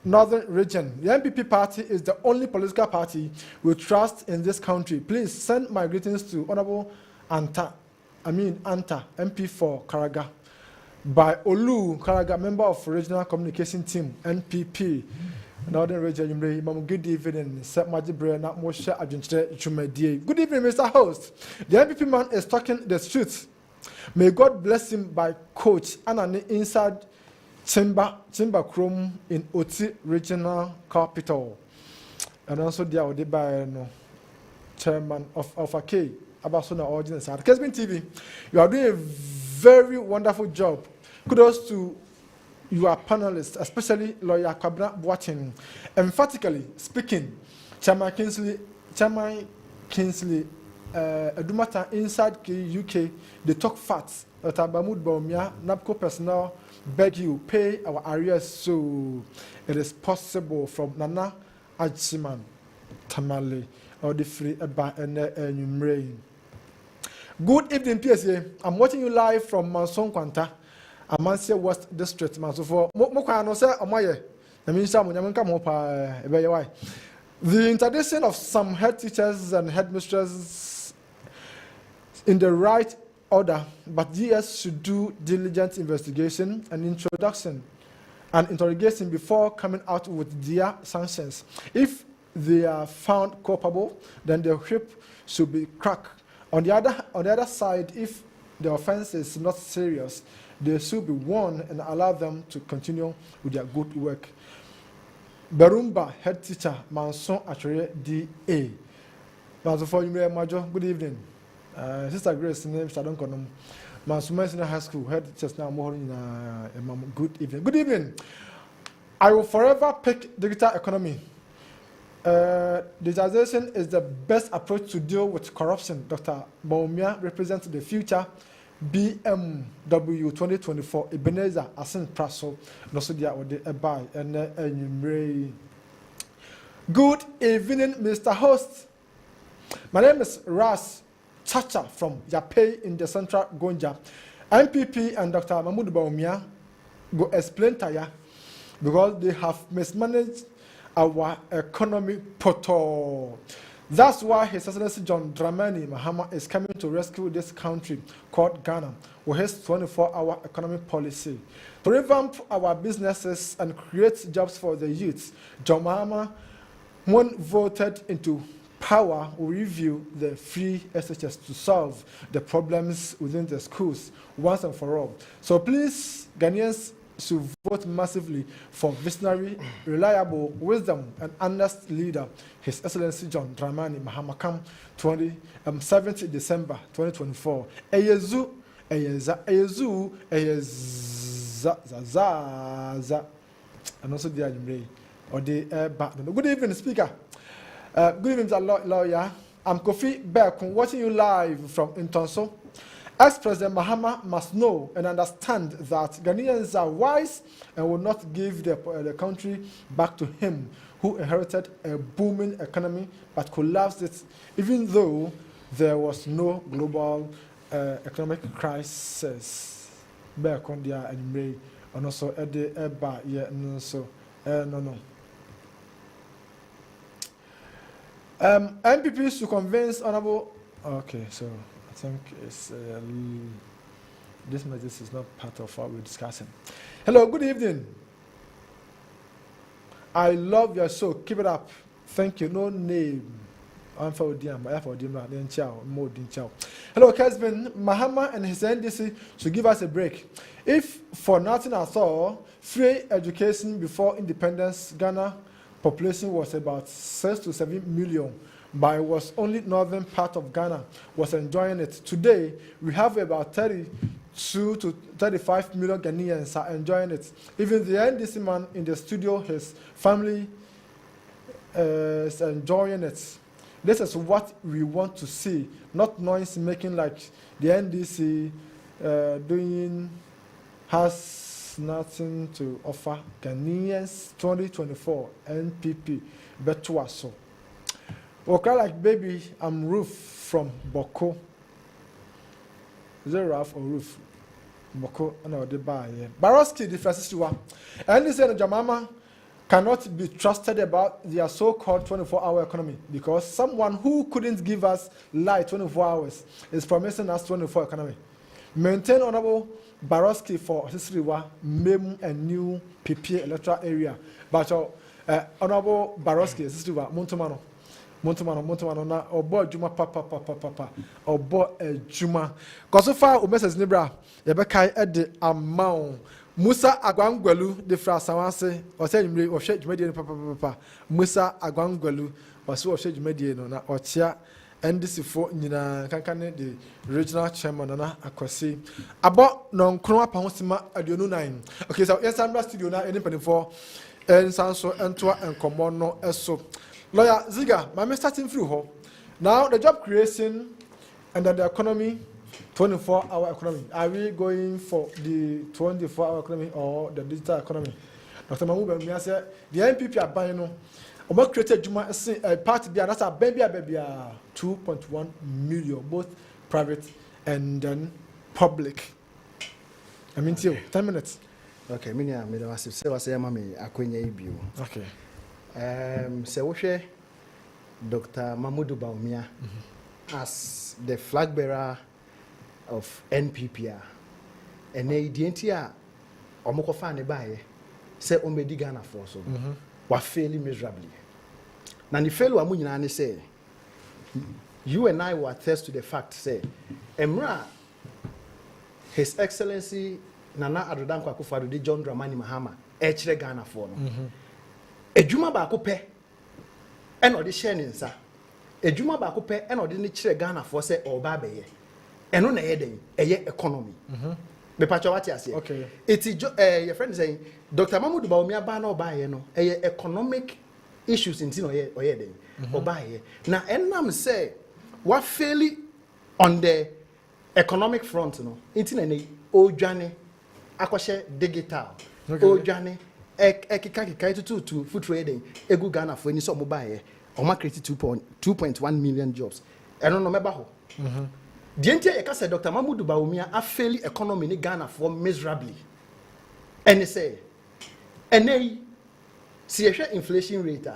Northern Region. The MPP party is the only political party we trust in this country. Please send my greetings to Honorable Anta MP for Karaga. By Olu Karaga, member of Regional Communication Team, NPP. Northern Region, good evening. Good evening, Mr. Host. The MPP man is talking the truth. May God bless him by coach and inside Timber Chrome in Oti Regional Capital. And also there will be by chairman of Ake, Abasona Audience at Kessben TV. You are doing a very wonderful job. Kudos to your panelists, especially lawyer Kabna Boateng. Emphatically speaking, Chairman Kingsley Adumata inside UK, they talk facts. Dr. Bamud Baumia, NAPCO personnel beg you pay our arrears so it is possible from Nana Ajiman Tamale or the free by rain. Good evening, PSA. I'm watching you live from Manson Kwanta, Amansia West District. The interdiction of some head teachers and headmistresses in the right order, but DS should do diligent investigation and introduction and interrogation before coming out with their sanctions. If they are found culpable, then the whip should be cracked. On the other side, if the offense is not serious, they should be warned and allow them to continue with their good work. Barumba, head teacher, Manson Achere D.A. Good evening. Sister Grace, name Shadon Konom. Manson Senior High School, head teacher now more in good evening. Good evening. I will forever pick digital economy. Digitalization is the best approach to deal with corruption. Dr. Baumia represents the future. BMW 2024 Ebenezer Asin Praso Nosodia with the buy and good evening, Mr. Host. My name is Ras Chacha from Yape in the Central Gonja. MPP and Dr. Mahmoud Baumia go explain to ya because they have mismanaged our economy portal. That's why His Excellency John Dramani Mahama is coming to rescue this country called Ghana with his 24-hour economic policy. To revamp our businesses and create jobs for the youth, John Mahama, when voted into power, will review the free SHS to solve the problems within the schools once and for all. So please, Ghanaians, should vote massively for visionary, reliable, wisdom, and honest leader, His Excellency John Dramani Mahama, 7th December 2024. Eyezu, and also the Ajimre, or the back. Good evening, Speaker. Good evening, Mr. Lawyer. I'm Kofi Berkun, watching you live from Intonso. Ex-President Mahama must know and understand that Ghanaians are wise and will not give the country back to him, who inherited a booming economy but collapsed it, even though there was no global economic crisis. Berkondia and May, and also Ede Eba, yeah, no, so, no. MPP to convince Honorable. Okay, so I think it's this message is not part of what we're discussing. Hello, good evening. I love your show. Keep it up. Thank you. No name. I'm for Diam. Hello, Kessben. Mahama and his NDC should give us a break. If for nothing at all, free education before independence, Ghana population was about 6 to 7 million, but it was only northern part of Ghana was enjoying it. Today, we have about 32 to 35 million Ghanaians are enjoying it. Even the NDC man in the studio, his family is enjoying it. This is what we want to see, not noise making like the NDC doing has nothing to offer. Ghanaians 2024 NPP Betuaso. Okay, like baby, I'm Roof from Boko. Is it Ralph or Roof? Boko, no, the buy. Baroski, the Francisco. And this is Jamama. cannot be trusted about their so-called 24-hour economy, because someone who couldn't give us light 24 hours is promising us 24 economy. Maintain Honorable Baroski for Sisriwa, Mem and New PPA electoral area. But Honorable Baroski, Sisriwa, Montomano, na Obo Juma papa, Obo Juma. Because so far, Mrs. Nibra, Yabaka at the amount. Musa Agwangwelu, the Frasanse, or saying of Shade Median Papa, Musa Agwangwelu, or so of Shade Median, or Tia, and this is for Nina Kankane, the regional chairman, and Akwasi. About non Kroma Pahosima at the 9. Okay, so yes, I'm studio now, independent for and Sanso, Antua, and Comono, so. Lawyer Ziga, my starting through her. Now, the job creation and then the economy. 24-hour economy. Are we going for the 24-hour economy or the digital economy? Dr. Mahmoud Bemia said the NPP are buying no. About created Juma a party be that's a baby 2.1 million, both private and then public. I mean, 10 minutes. Okay, me was say mami akwenye ibio. Okay. Se wo hwe Dr. Mahmoud Bawumia as the flag bearer of NPP and the entire omokofa ne bae say omedi Ghana for so wa failing miserably. Now the failure amu nyina ne say you and I will attest to the fact say Emra His Excellency Nana Adwenkyere Akufo-Addo John Dramani Mahama echire Ghana for no edwuma ba ko pe e no de share ne nsa edwuma ba ko pe e no de ne kire Ghana for say oba beye eno na yeden eye economy me pacho what ase okay it is your friend saying Dr. Mahmoud Bawumia ba na oba ye no eye economic issues in oye den oba ye na enam say what fairly on the economic front no intina ne odwane akwahye digital odwane ekika tutu food trading egu Ghana for ni so mo ba ye o ma create 2.1 million jobs eno no meba ho the entire Dr. Mahmoud Bawumia a fairly economy in Ghana for miserably. And they say, and they see a inflation rate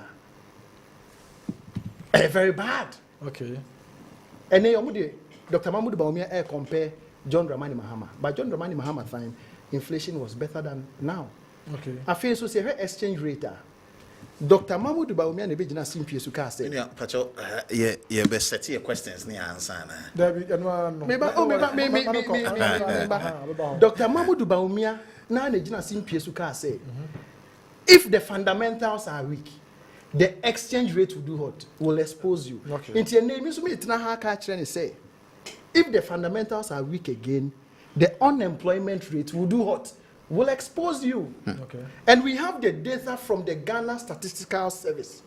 very bad. Okay. And they Dr. Mahmoud Bawumia compare John Dramani Mahama. But John Dramani Mahama time inflation was better than now. Okay. I feel so say exchange rate. Dr. Mahmoud Bawumia ne bejina simpie su ka say. Pacho ye be set your questions ni answer na. Dr. Mahmoud Bawumia na ne jina simpie su ka say. If the fundamentals are weak, the exchange rate will do what? Will expose you. Okay. Inti name so me tina ha ka kire ne say. If the fundamentals are weak again, the unemployment rate will do what? Will expose you. Okay. And we have the data from the Ghana Statistical Service.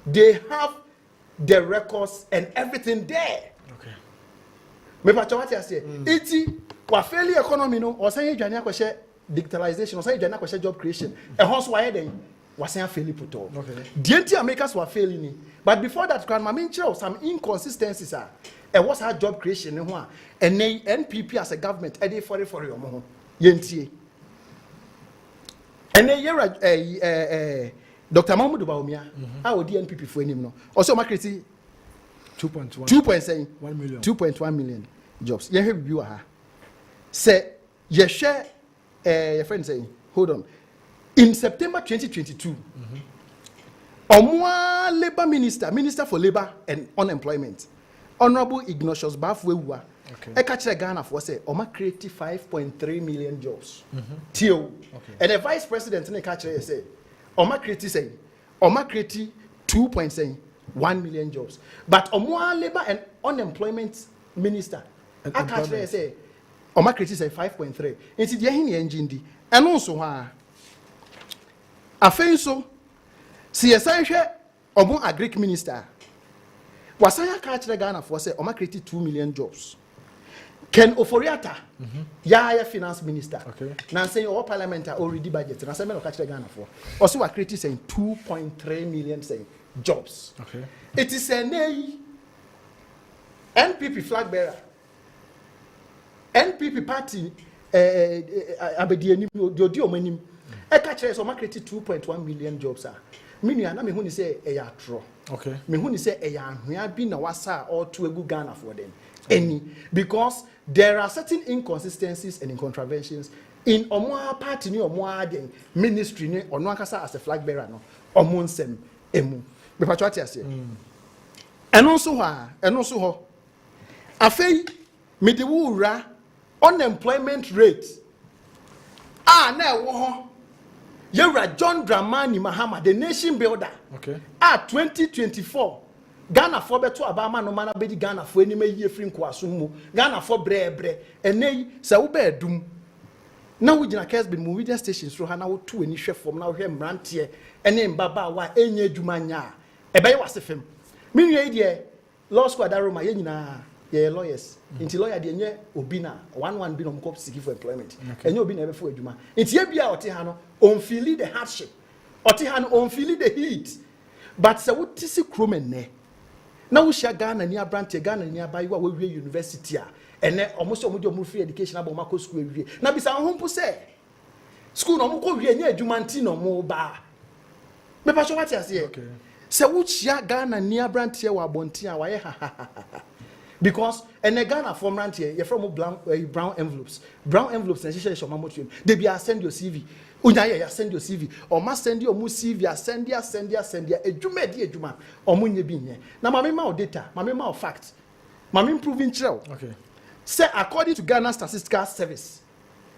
They have the records and everything there. Okay. Me pa what you say. Iti wa fairly economy no, o say dwane akwhye digitalization, o say dwane akwhye job creation. E ho so why den was say fairly put all. Okay. The entire makers were failing ni. But before that, grandma mentioned some inconsistencies are. And what's our job creation in one? And NPP as a government, I did for your mom. Yentie. And then Dr. Mahmoud Bawumia, I would NPP for him. Also, market 2.1 million. 2.1 million jobs. You have you are. Say, you share your friend saying, hold on. In September 2022, Omwa Labour Minister for Labour and Unemployment, Honorable Ignatius Bafwewa, I catch the Ghana for say, Oma create 5.3 million jobs. Tio. And the Vice President in the catcher say, Oma create 2.1 million jobs. But Omwa Labour and Unemployment Minister, I catch the say, Oma create 5.3. It's the engine. And also, I think so. CSI Omo Agric Minister. Wasaya catch the Ghana for say Oma create 2 million jobs. Ken Oforiata, Yaya Finance Minister. Okay. Now saying all parliament are already budget. Now saying catch the Ghana for. Also, we creating saying 2.3 million saying jobs. Okay. It is a NPP flag bearer. NPP party. Abedi odi omanim. I catch us or created 2.1 million jobs. Meaning, I mean, when you say a yatro. Okay. Me when you say a young, we have been a wasa or to a good Ghana for them. Any because there are certain inconsistencies and contraventions in Omoa party or more ministry or no as a flag bearer no or monsem emu. Be patriotic say. And also I feel me the wura unemployment rate. Na Yura John Dramani Mahama, the nation builder. Okay. 2024. Ghana for beto abama no mana bedi Ghana for any me free kwasumu. Ghana for bre. And nay, sa ube dum. Now we jina Kessben movie stations through hana wo two any chef from now here mrantie. And then baba wa enye jumanya. Ebe was a film. Meaning idea law school daruma yenina. Yeah, lawyers. Until lawyer de nye obina 1 bin on seeking for employment. And you obina for ejuma. It's ye bia otihano on feel the hardship. Otihano on feel the heat. But so what is crewmen ne? Now we share Ghana near branch Ghana nearby we university and then almost all free education about Marco school. Now be some home say school no mo we near Jumanti no mo ba. Me pa so what you say. Okay. So we share Ghana near branch here wa bontia wa ha. Because and a Ghana from rant here, you're from brown envelopes. Brown envelopes and she they be send your CV. Unya send your CV. Or must send your CV, send ya. A juma. Or munye bin. Now my memo data, my memo fact. My improving trail. Okay. Say according to Ghana Statistical Service.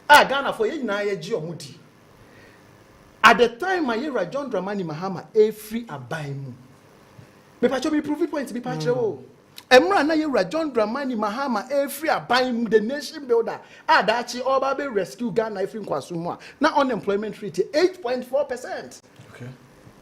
Ghana for ye na ye muti. At the time my year John Dramani Mahama free abaimu. Me pacho me prove point be pacho. Emra na yura John Dramani Mahama free abaimu the nation builder. Adachi oba be rescue Ghana free kwasumu. Now unemployment rate 8.4%. Okay.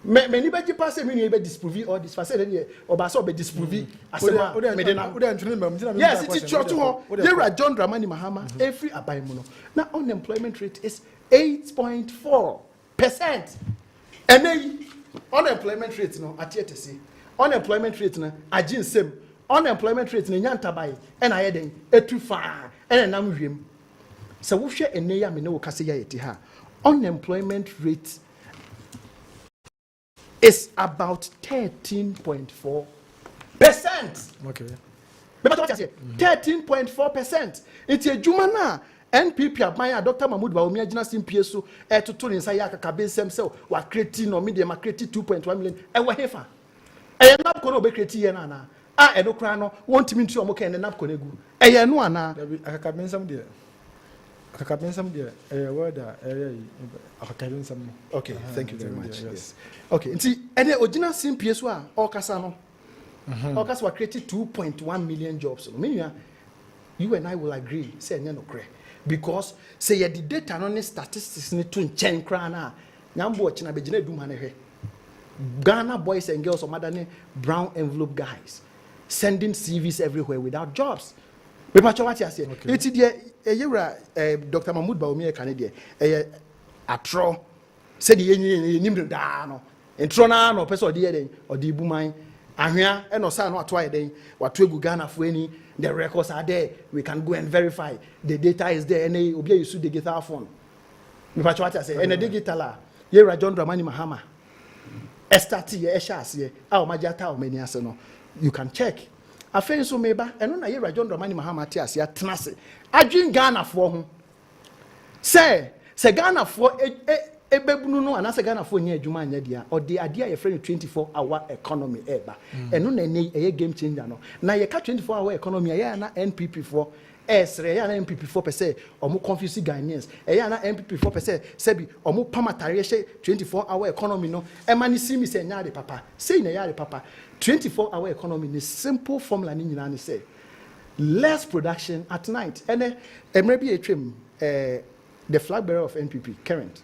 Many beji pass me be disprove all this facility oba so be disprove asema medena. Yes, it's true to ho. Yura John Dramani Mahama free abaimu no. Now unemployment rate is 8.4%. And then unemployment rate no atiete see. Unemployment rate no agin sem. Unemployment rate in Yantabai, and I had too far, and I'm him. So we share a near me no Cassia Tiha. Unemployment rate is about 13.4%. Okay. But what I say, 13.4%. It's a Jumana. NPP admire Dr. Mahmoud Baumia Jinasim PSO to turn inside Yaka themselves were creating or media created 2.1 million. And we're here. I am not going to be creating Nana. Edokrano want me to omoke and nap konegu. Eya no ana. Akakabin some there. Word akakabin some. Okay, thank you very much. Yes. Okay, nti ene original CPS wa okasa no. Okasa wa created 2.1 million jobs. Meaning you and I will agree say nya no kre because say ye the data no statistics ni to nchen kra na nyambo ochina begina edum ha hwe. Ghana boys and girls or madane brown envelope guys sending CVs everywhere without jobs. Me pacho what you say. It's the Dr. Mahmoud Baumia Canada. Atro said the nimdo da no. Entro na no person dey or the buman. Ahia and no san what why then what we Ghana for any the records are there. We can go and verify. The data is there and obi you should get our phone. Me pacho what you say. And the digital yera John Dramani Mahama. Estati eshas au majata o meni ase no you can check afen so meba eno na ye John Dramani Mahama ti ase atenase adwin Ghana fo ho se Ghana fo ebebunu no anase Ghana fo nya adwuma anya dia o de ade a ye friend 24-hour economy eba eno na ne ye game changer no na ye ka 24-hour economy ye na NPP fo esre ya na MPP 4% omo confuse Ghanaians ya na MPP 4% sebi omo pamatare hye 24-hour economy no e mani simi se nyaade papa sei na yaade papa 24-hour economy ni simple formula ni nyina ni say less production at night and emre bi etwem the flag bearer of NPP current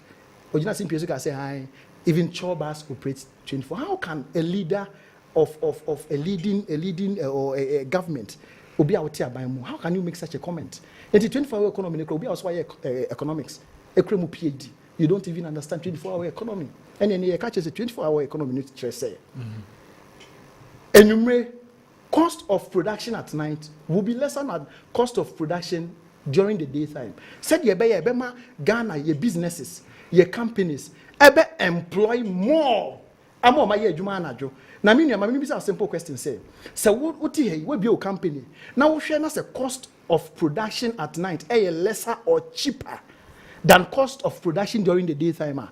original CPS can say hi even chobas operates 24. How can a leader of a leading or a government how can you make such a comment? In the 24-hour economy, economics, PhD. You don't even understand 24-hour economy. And then you catch a 24-hour economy. And cost of production at night will be less than cost of production during the daytime. Said ye Ghana, your businesses. your companies ebe employ more amo ma ye adwuma anajo na me nua ma me be a simple question say what hey we be your company now we share na say cost of production at night lesser or cheaper than cost of production during the daytime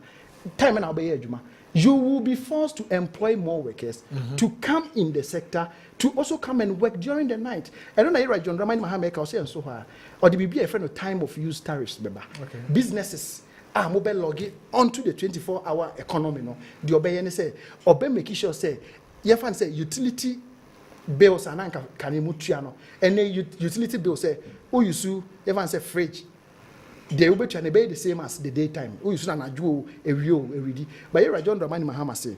time na be adwuma you will be forced to employ more workers to come in the sector to also come and work during the night. I don't know, John Ramani Mahameka or say and so far, or the be a friend of time of use tariffs, remember. Businesses are mobile logging onto the 24-hour economy. No, the obey say, obey making sure say, you fan say utility bills and can and then utility bills say, oh, you sue, you fan say fridge. They will be trying to be the same as the daytime. Oh, you should not do a real already. But here, John Ramani Mahama say,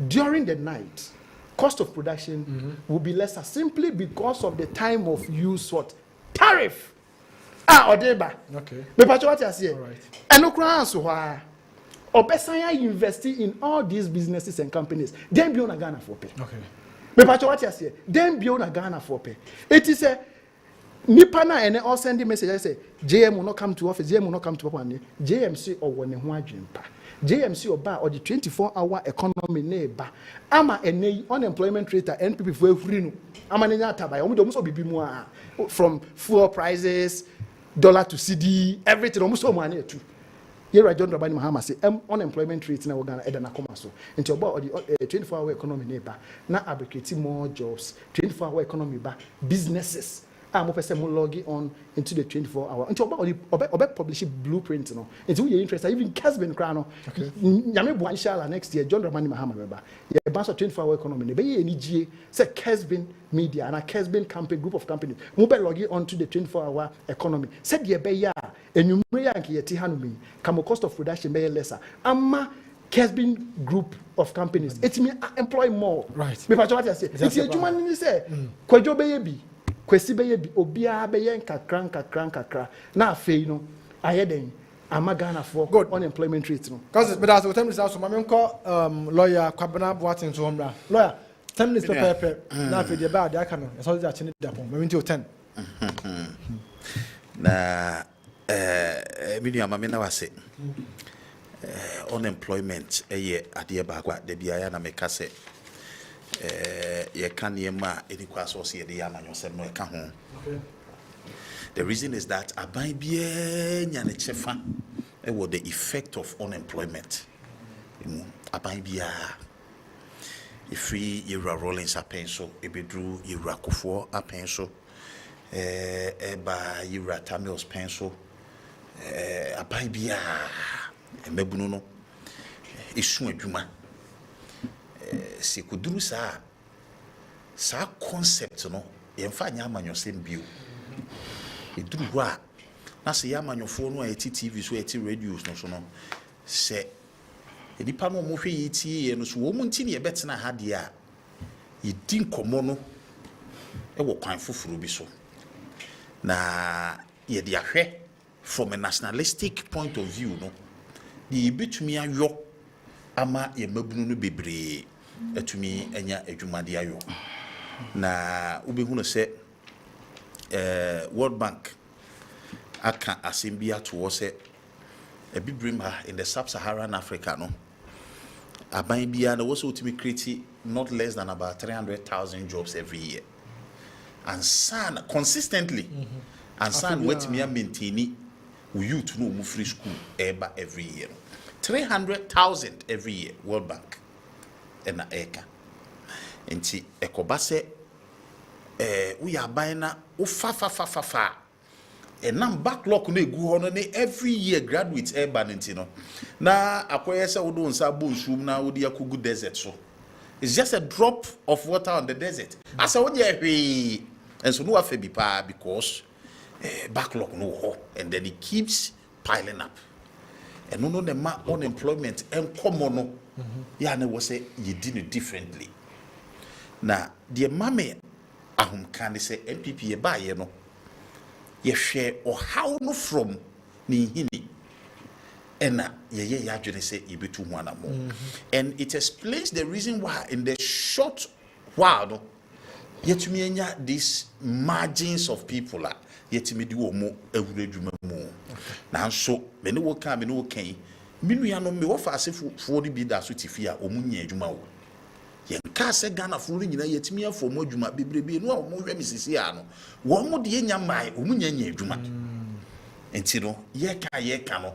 during the night, cost of production will be lesser simply because of the time of use what tariff. Or deba. Okay. Me pacho what you say. Right. And no crown so why. Obesanya investing in all these businesses and companies. Then be on a Ghana for pay. Okay. Me pacho what you say. Then be on a Ghana for pay. It is a nipa na ene all send message I say JM will not come to office, JM will not come to papa ni JMC or one ho adwempa JMC or ba or the 24-hour economy neighbor ama ene unemployment rate NPP for free no ama nya tabai omo so bibi mu a from fuel prices dollar to CD everything almost so money too. Here John Rabani Mahama say unemployment rate na Ghana eda na koma so nti oba or the 24-hour economy neighbor na abrecate more jobs 24-hour economy ba businesses I'm logging on into the 24-hour. Until about publish blueprint, no. Until you're interested, even Kessben Crano. Yami Buanshala next year, John Ramani Mahama Beba. Yeah, a bunch of 24-hour economy. Be any GA say Kessben Media and a Kessben company group of companies. Mobile logging on to the 24-hour economy. Said ye be ya and you may yanki tihanumi. Come cost of production be lesser. Amma Kessben group of companies. It mean employ more. Right. Me what I say. It's a human say. Kwajo baby. Kwesi beye obia beye nkakra na afei no ayeden amagana for good unemployment rate no because but as the time is also mame nko lawyer Kwabena Boateng to homra lawyer 10 minutes per na afei de ba de aka no so dey achine da pon mame nti 10 na media mame na wase unemployment eye ade ba kwa de bia ya na meka se the reason is that the effect of unemployment. If we Rollins a pencil, if we drew Akufo a pencil, Eba Tamils pencil, a mebuno, is soon juma. Si kuduru sa concept no yemfa nya amanyo sem bio eduru ho a na se yamanyo fo no a TV so eti radios no so no se edipa no mo hwe yiti ye no so wo mu nti ne yebetena ha de a yedi nkomo no e wo kwan foforo bi so na ye de ahwe from a nationalistic point of view no the betumi ayo ama ye mabunu no bebre etumi enya adwumade ayo na ubehunu se World Bank aka asembia to se a bibrimba in the sub-Saharan Africa no aban bia na was ultimately create not less than about 300,000 jobs every year and san consistently and san wetimi maintain we youth no mu free school every year 300,000 every year World Bank na eka enti ekoba se we are buying na fa nam backlog no egu ho no every year graduate urban enti no na akoye se wo do nsa bo nsum na wo di akogu desert so it's just a drop of water on the desert asa wo je hwe enso no afa bi pa because backlog no ho and then it keeps piling up and no the ma unemployment and common no ya na wo say you did it differently na the mame ahum kan say MPP ye ba ye no ye hwe o how no from ni hini ena ye adwene say e betu hu anamo and it explains the reason why in the short while no yetumi enya these margins of people yetimi di wo mo awura dwuma mu na so me ne wo kan Minua no me wo fa asefo ni bi da so tifia omunye adwuma wo. Yen ka se Ghana fo ni nyina yetimi afo mo adwuma bebrebe no a mo hwe misisi a no. Wo mo de nya mai omunye nya adwuma. Enti no ye ka no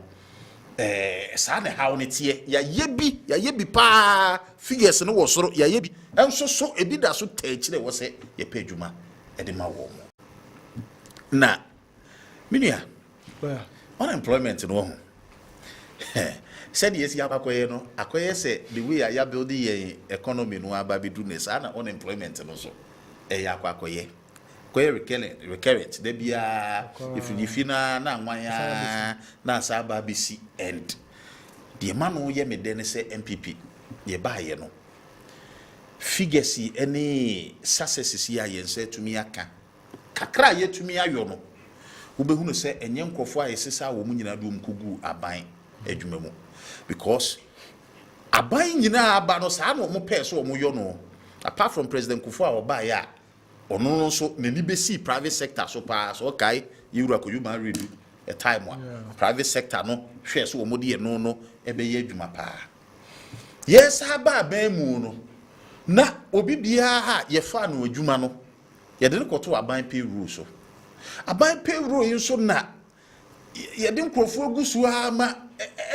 saa ne hawo ne tie ya yebi pa figures no wo soro ya yebi enso so ebi da so ta kire wo se ye pa adwuma e de ma wo mo na minua unemployment no ho said yes ya akoye no akoye se the way ya build the economy no aba be do ne saa na unemployment no so ya akoye recurrent de bia if na anwan ya na asaba bisi end the man no ye me den say MPP ye ba ye no figures any successes ya ye say tumi aka kakra ye tumi ayo no wo be hunu say enye nkofo a yesesa wo mu nyina do mkugu aban adwuma mu because aban nyina aba no saa no mo pese wo mo yo no apart from President Kufu a oba ya ono so nani besi private sector so pa so kai yura ko human redu a time private sector no hwe so wo de no ebe ye adwuma pa yes aba ban mu no na obi bia ha ye fa no adwuma no ye de ko to aban pay rule so aban pay rule yin so na ye de nkrofo agusu ha ma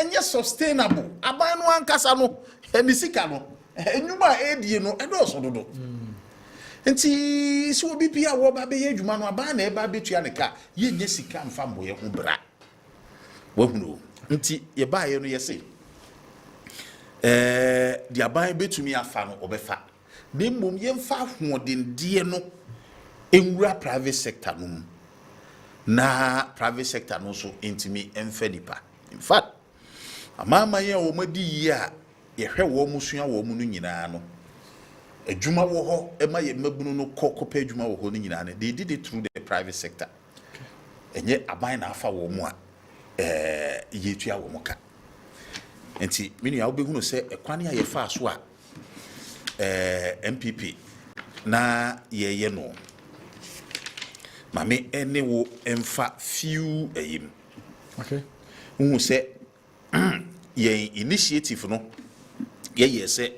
enye sustainable aban no ankasa no eni sika no enwuma edie no edo so dodo nti so obi bia wo ba be ye adwuma no aba na e ba betua ne ka ye nye sika mfa mbo ye ho bra wa hunu nti ye ba ye no ye se di aban betumi afa no obefa de mom ye mfa hoodendie no enwura private sector no na private sector no so intimi emfa nipa in fact amama ye wo madi yi a ye hwe wo musua wo mu no nyina no adwuma wo ho ema ye mabunu no kokopa adwuma wo ho no nyina ne they did it through the private sector enye aban na afa wo mu a yetua wo muka enti mini ya obehunu se ekwane a ye fa so a MPP na ye no mame ene wo emfa few eyim okay hu se ye initiative no ye se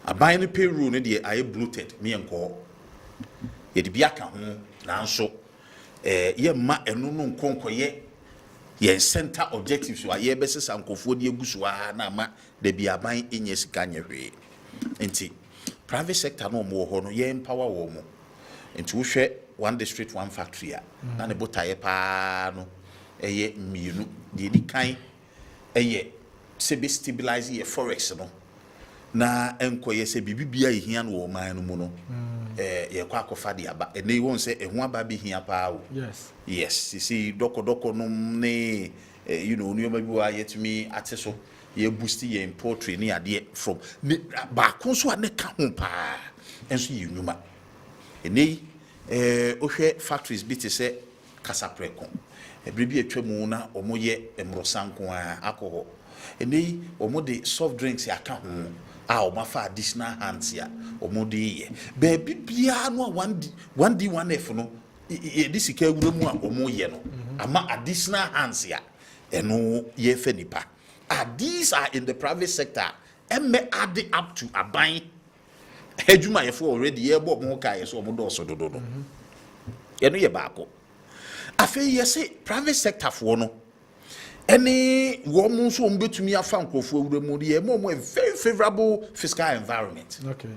aban no payroll no de aye bloated me enko ye de biaka ho nanso ye ma eno no nkonkoye ye center objectives so aye be sesa nkofo de eguso a na ma de bi aban enye sika nyehwe enti private sector no mo ho no ye empower wo mo enti wo hwe one district one factory a na ne botaye pa no eye mienu de di kan eye se be stabilize ye forex no na enkoye se bibibia ehia no wo man no mu no ye kwa akofa de aba ene won se ehu aba bi hia pa wo yes you see doko no ne you know nyoma bi wa yetimi ate so ye boost ye poultry ne ade from ba kon so ane ka ho pa enso ye nyuma ene ohwe factories bi te se Kasapreko ebribi atwamu na omoye emrosanko a alcohol ene omode soft drinks ya ka ho a omafa additional hands ya omode ye baby bia no 1D1F no e disika wura mu a omoye no ama additional hands ya eno ye fe nipa these are in the private sector emme add up to aban ejuma ye for already ye bo mo ka ye so omodo so dodo no eno ye baako afi ye say private sector for no any woman so betumi afa nkofo awura mu ye mo a very favorable fiscal environment okay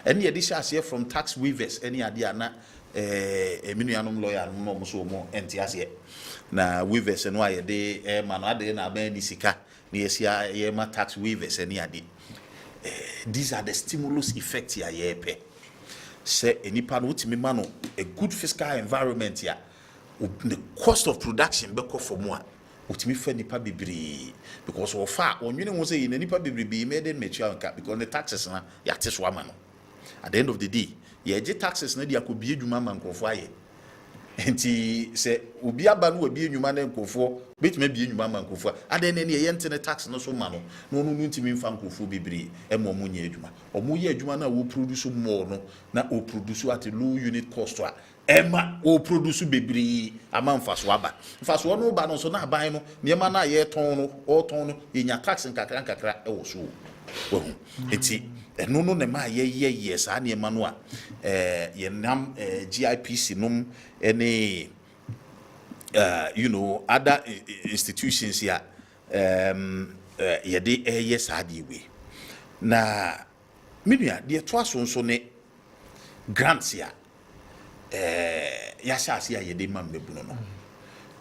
any addition here from tax waivers any idea na minuanom lawyer no mo so mo entiase na waivers no aye de man ade na ban ni sika na yesia ye ma tax waivers any ade these are the stimulus effect ya ye pe say enipa no utimi ma no a good fiscal environment ya the cost of production be ko for mo a utimi fa nipa bibiri because of fa onwene ho say nipa bibiri be made in mature because the taxes na ya teso ama no at the end of the day ye je taxes na dia ko bie dwuma man krofo aye Enti se obi aba no obi enwuma na nkofo betime bi enwuma ma nkofo ade ne ye ntene tax no so ma no no ntimi mfa nkofo bebre emo mo nya adwuma omo ye adwuma na wo produce more no na o produce at low unit cost a ema o produce bebre ama mfaso aba mfaso no ba no so na aban no niema na ye ton no o ton no enya tax nkakra e wo so wo enti eno no ne ma ye saa niema no a ye nam GIPC nom any you know other institutions here yede yes ade we na menua de to aso so ne grants ya ya shase ya yede mam bebu no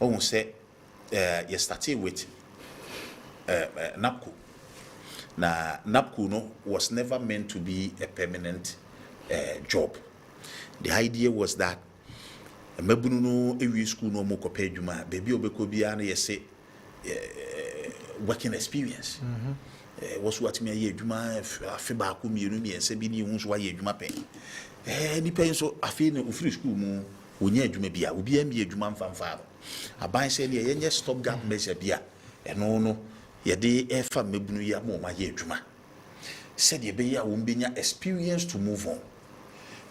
ohun se ye started with NAPCO. Na NAPCO no was never meant to be a permanent job. The idea was that mabunu no ewi school no mo kopa adwuma baby obeko bia na yese working experience was what me aye adwuma afi ba ko mienu miense bi ni hu so aye adwuma pen ni pen so afi na ofiri school mu onya adwuma bia obi am ye adwuma mfamfa aban se ne ye stop gap measure bia eno no ye de efa mabunu ya mo ma ye adwuma said ye be ya wo benya experience to move on.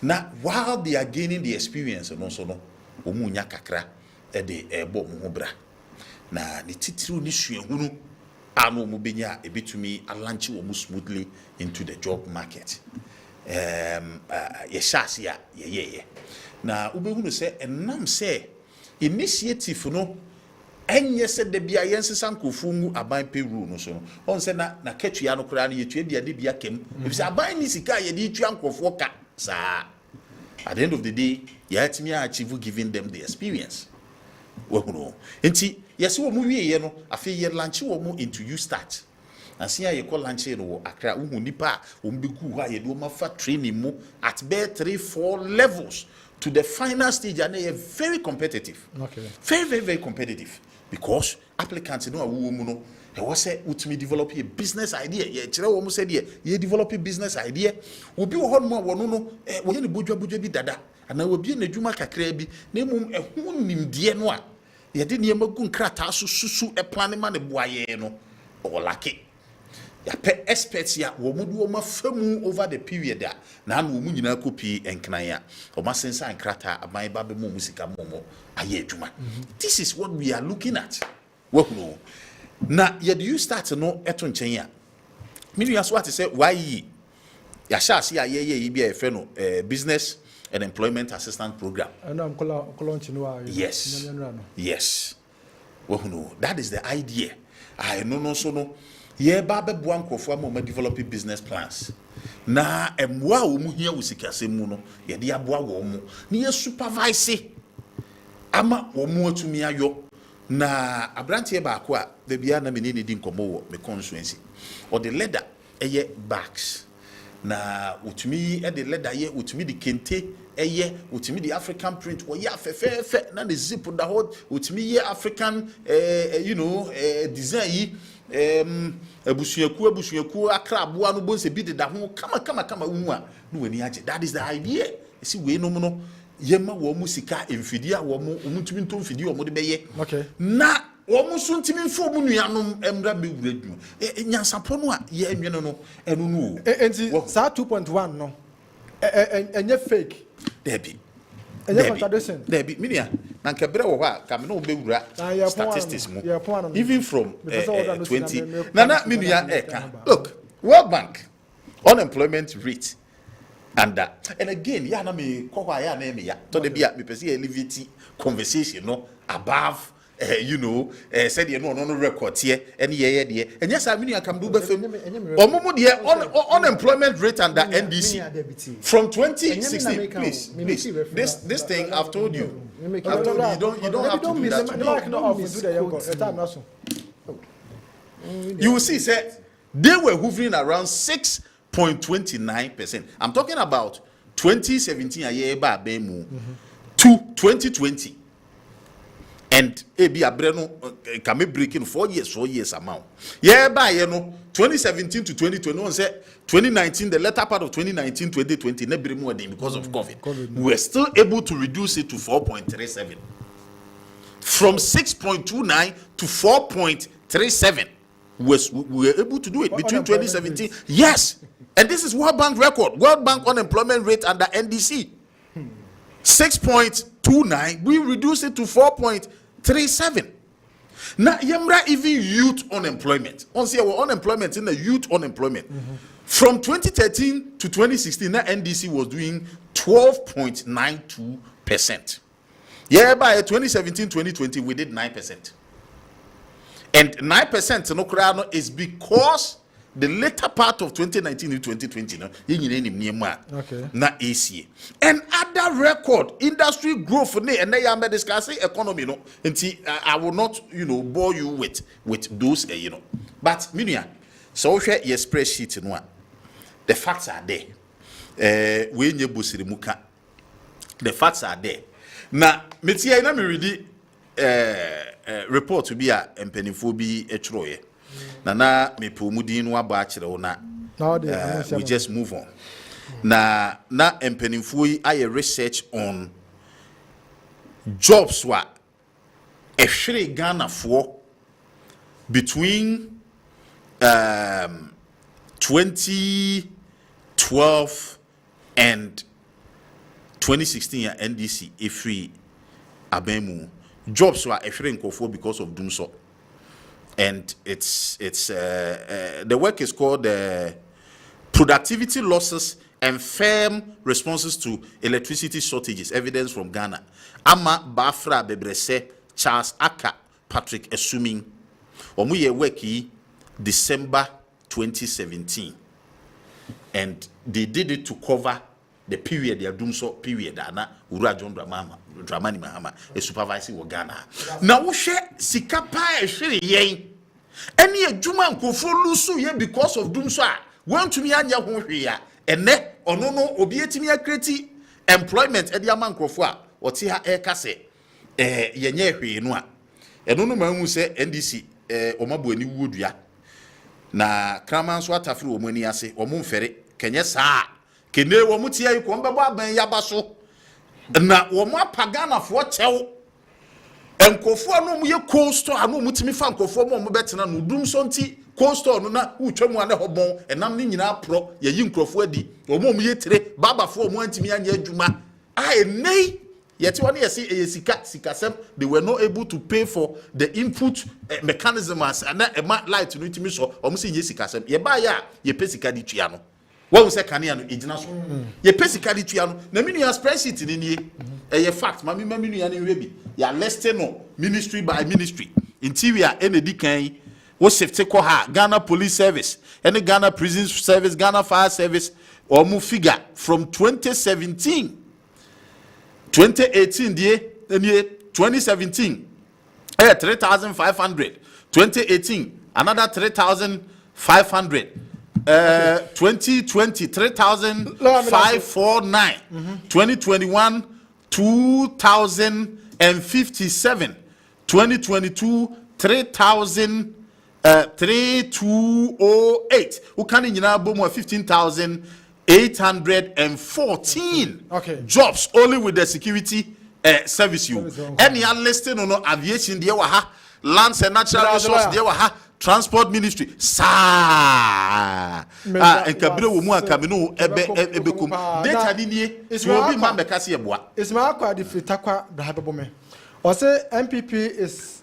Now, while they are gaining the experience, and also no, omunya kakra, de ebo muhobra. Na ni titiru ni shuyehunu, ano mubenya ebitumi alanchi omu smoothly into the job market. Yeshasi ya ye. Na ubehunu se enam se initiative no enye se de bia yensesan kofungu aban peru no so. On se na ketu ya no kra na yetu bia de bia kem. Ebisa aban ni sika ye de tua nkofo ka. At the end of the day, you have to achieve giving them the experience. Enti yes wo mu wie no afi ye lunch wo mu into you start. And see you call lunch no akra wo nipa wo mbegu ha ye do ma fa training mu at be 3-4 levels to the final stage, and they are very competitive. Okay. Very competitive because applicants know wo mu no. I was say ultimately develop a business idea. Yeah, chira wo mu said ye develop a business idea. Obi wo hon mo wono no wo ye ne bodwa bi dada. Ana obi na dwuma kakra bi na mum ehun nimde no a ye de ne magu nkrata susu e plan ma ne boaye no o lake. Ya pe experts ya wo mu do ma famu over the period a na wo mu nyina kopi enkran ya. O ma sensa nkrata aban ba be mo musika mo aye adwuma. This is what we are looking at. Wo no. Na yet you start no eto nchen ya me you what say why ya sha se ye bi e fe no business and employment assistance program and am launch no yes well no that is the idea I no so no ye ba be bo ankofo am ma develop business plans na emwa wo mu hia wusikase mu no ye de aboa wo mu na ye supervise ama wo mu atumi ayo. Na abrantie baako a da bia na menene di nkomo wo me constituency or the leather eye bags na utumi e the leather ye utumi di kente eye utumi di African print wo ya fe na the zip da hot utumi ye African you know design yi abusuaku akrabo anu bonse bi de da ho kama wu a no wani age. That is the idea. See we no no yema wo musika emfidia wo mu umutumi nto mfidi wo de beye okay na wo musu ntimi mfo mu nuanom emra be wuradu nyansapo no a ye anwene no enu no enti sa 2.1 no enye fake debi enye contradiction debi minia na nkebre wo ha ka me no be wura statistics mu even from 20 na minia eka look World Bank unemployment rate. And again, ya na me kokwa ya na me ya. To the bia me pese elevate conversation no above you know said you no record here any year there. And yes, I mean I can do be fam. Omomo de unemployment rate under NDC from 2016. Please this thing I've told you. You don't have to do that. You will see say they were hovering around 6.29%. I'm talking about 2017 a year ba mu to 2020. And ebi abreno kame breaking 4 years amount. Yeah ba ye no 2017 to 2020, one said 2019, the latter part of 2019, 2020, because of COVID. We were still able to reduce it to 4.37. From 6.29 to 4.37. We were able to do it between 2017. Yes. And this is World Bank record. World Bank unemployment rate under NDC. 6.29. We reduced it to 4.37. Now, yamra even youth unemployment. On see our unemployment in the youth unemployment. From 2013 to 2016, now NDC was doing 12.92%. Yeah, by 2017-2020, we did 9%. And 9% no crowd is because the later part of 2019 to 2020, okay, na AC and other record industry growth and they are discussing economy, no. And see, I will not, bore you with those, But Minia, so share your spreadsheet, the facts are there. When you busy muka, the facts are there. Now, metia na me ready report to be a empenifobi etroye. Na me pomudin wa ba akire na we just move on. Na empenifo yi aye research on jobs wa ehwere Ghana for between 2012 and 2016 ya NDC efree abemu jobs were efree nkofo because of doom so. And it's the work is called productivity losses and firm responses to electricity shortages, evidence from Ghana. Ama Bafra Bebrese, Charles Aka, Patrick Assuming. Omuye weki December 2017. And they did it to cover the period, the Adumso period, Ura John Dramani Mahama, a supervising wa Ghana. Now, we share Sikapa, share yen. Any a Juma Kofo Lusu ye because of Dumso. Want to me anya here, and ne or no obietimi create employment at Yaman Krofwa, or Tia Ekase, Yenye Hinoa. And no man who say NDC, Omabu any wood ya. Na Kraman Swata through Moniase, or Mumfere, Kenya sa. Kene Wamutia, you come back by Yabaso. Na Wama Pagana for tell. And Kofo no ye cold store, no mutimi fan Kofo mo better no doom sonti cold store no na utwam ane hobon enam ni nyina pro ye yin Kofo adi omo ye tere baba fo mo antimi anya adwuma ai nei yeti woni ye say sikasem they were not able to pay for the input mechanism as and a light no itimi so omo say ye sikasem ye ba ya ye pesika di tua no wo say kania no ejina so ye pesika di tua no na minu ya spreadsheet ni nie a fact, Mammy Mammy Rebi. Ya listed no ministry by ministry. Interior NDK was safety koha Ghana Police Service, any Ghana Prison Service, Ghana Fire Service, or move figure from 2017, 2018, 2017, 3,500, 2018, another 3,500. 2020, 3,549, 2021. 2,057, 2022 3,3208. Who can in Bomo 15,814 jobs only with the security service you. Any listing on aviation there were lands and natural resource there were transport ministry sa and kabilo wo mu akamino ebekum data ninie so obi ma mekase eboa Ismail Kwadi Fitakwa Brahabome. Or say MPP is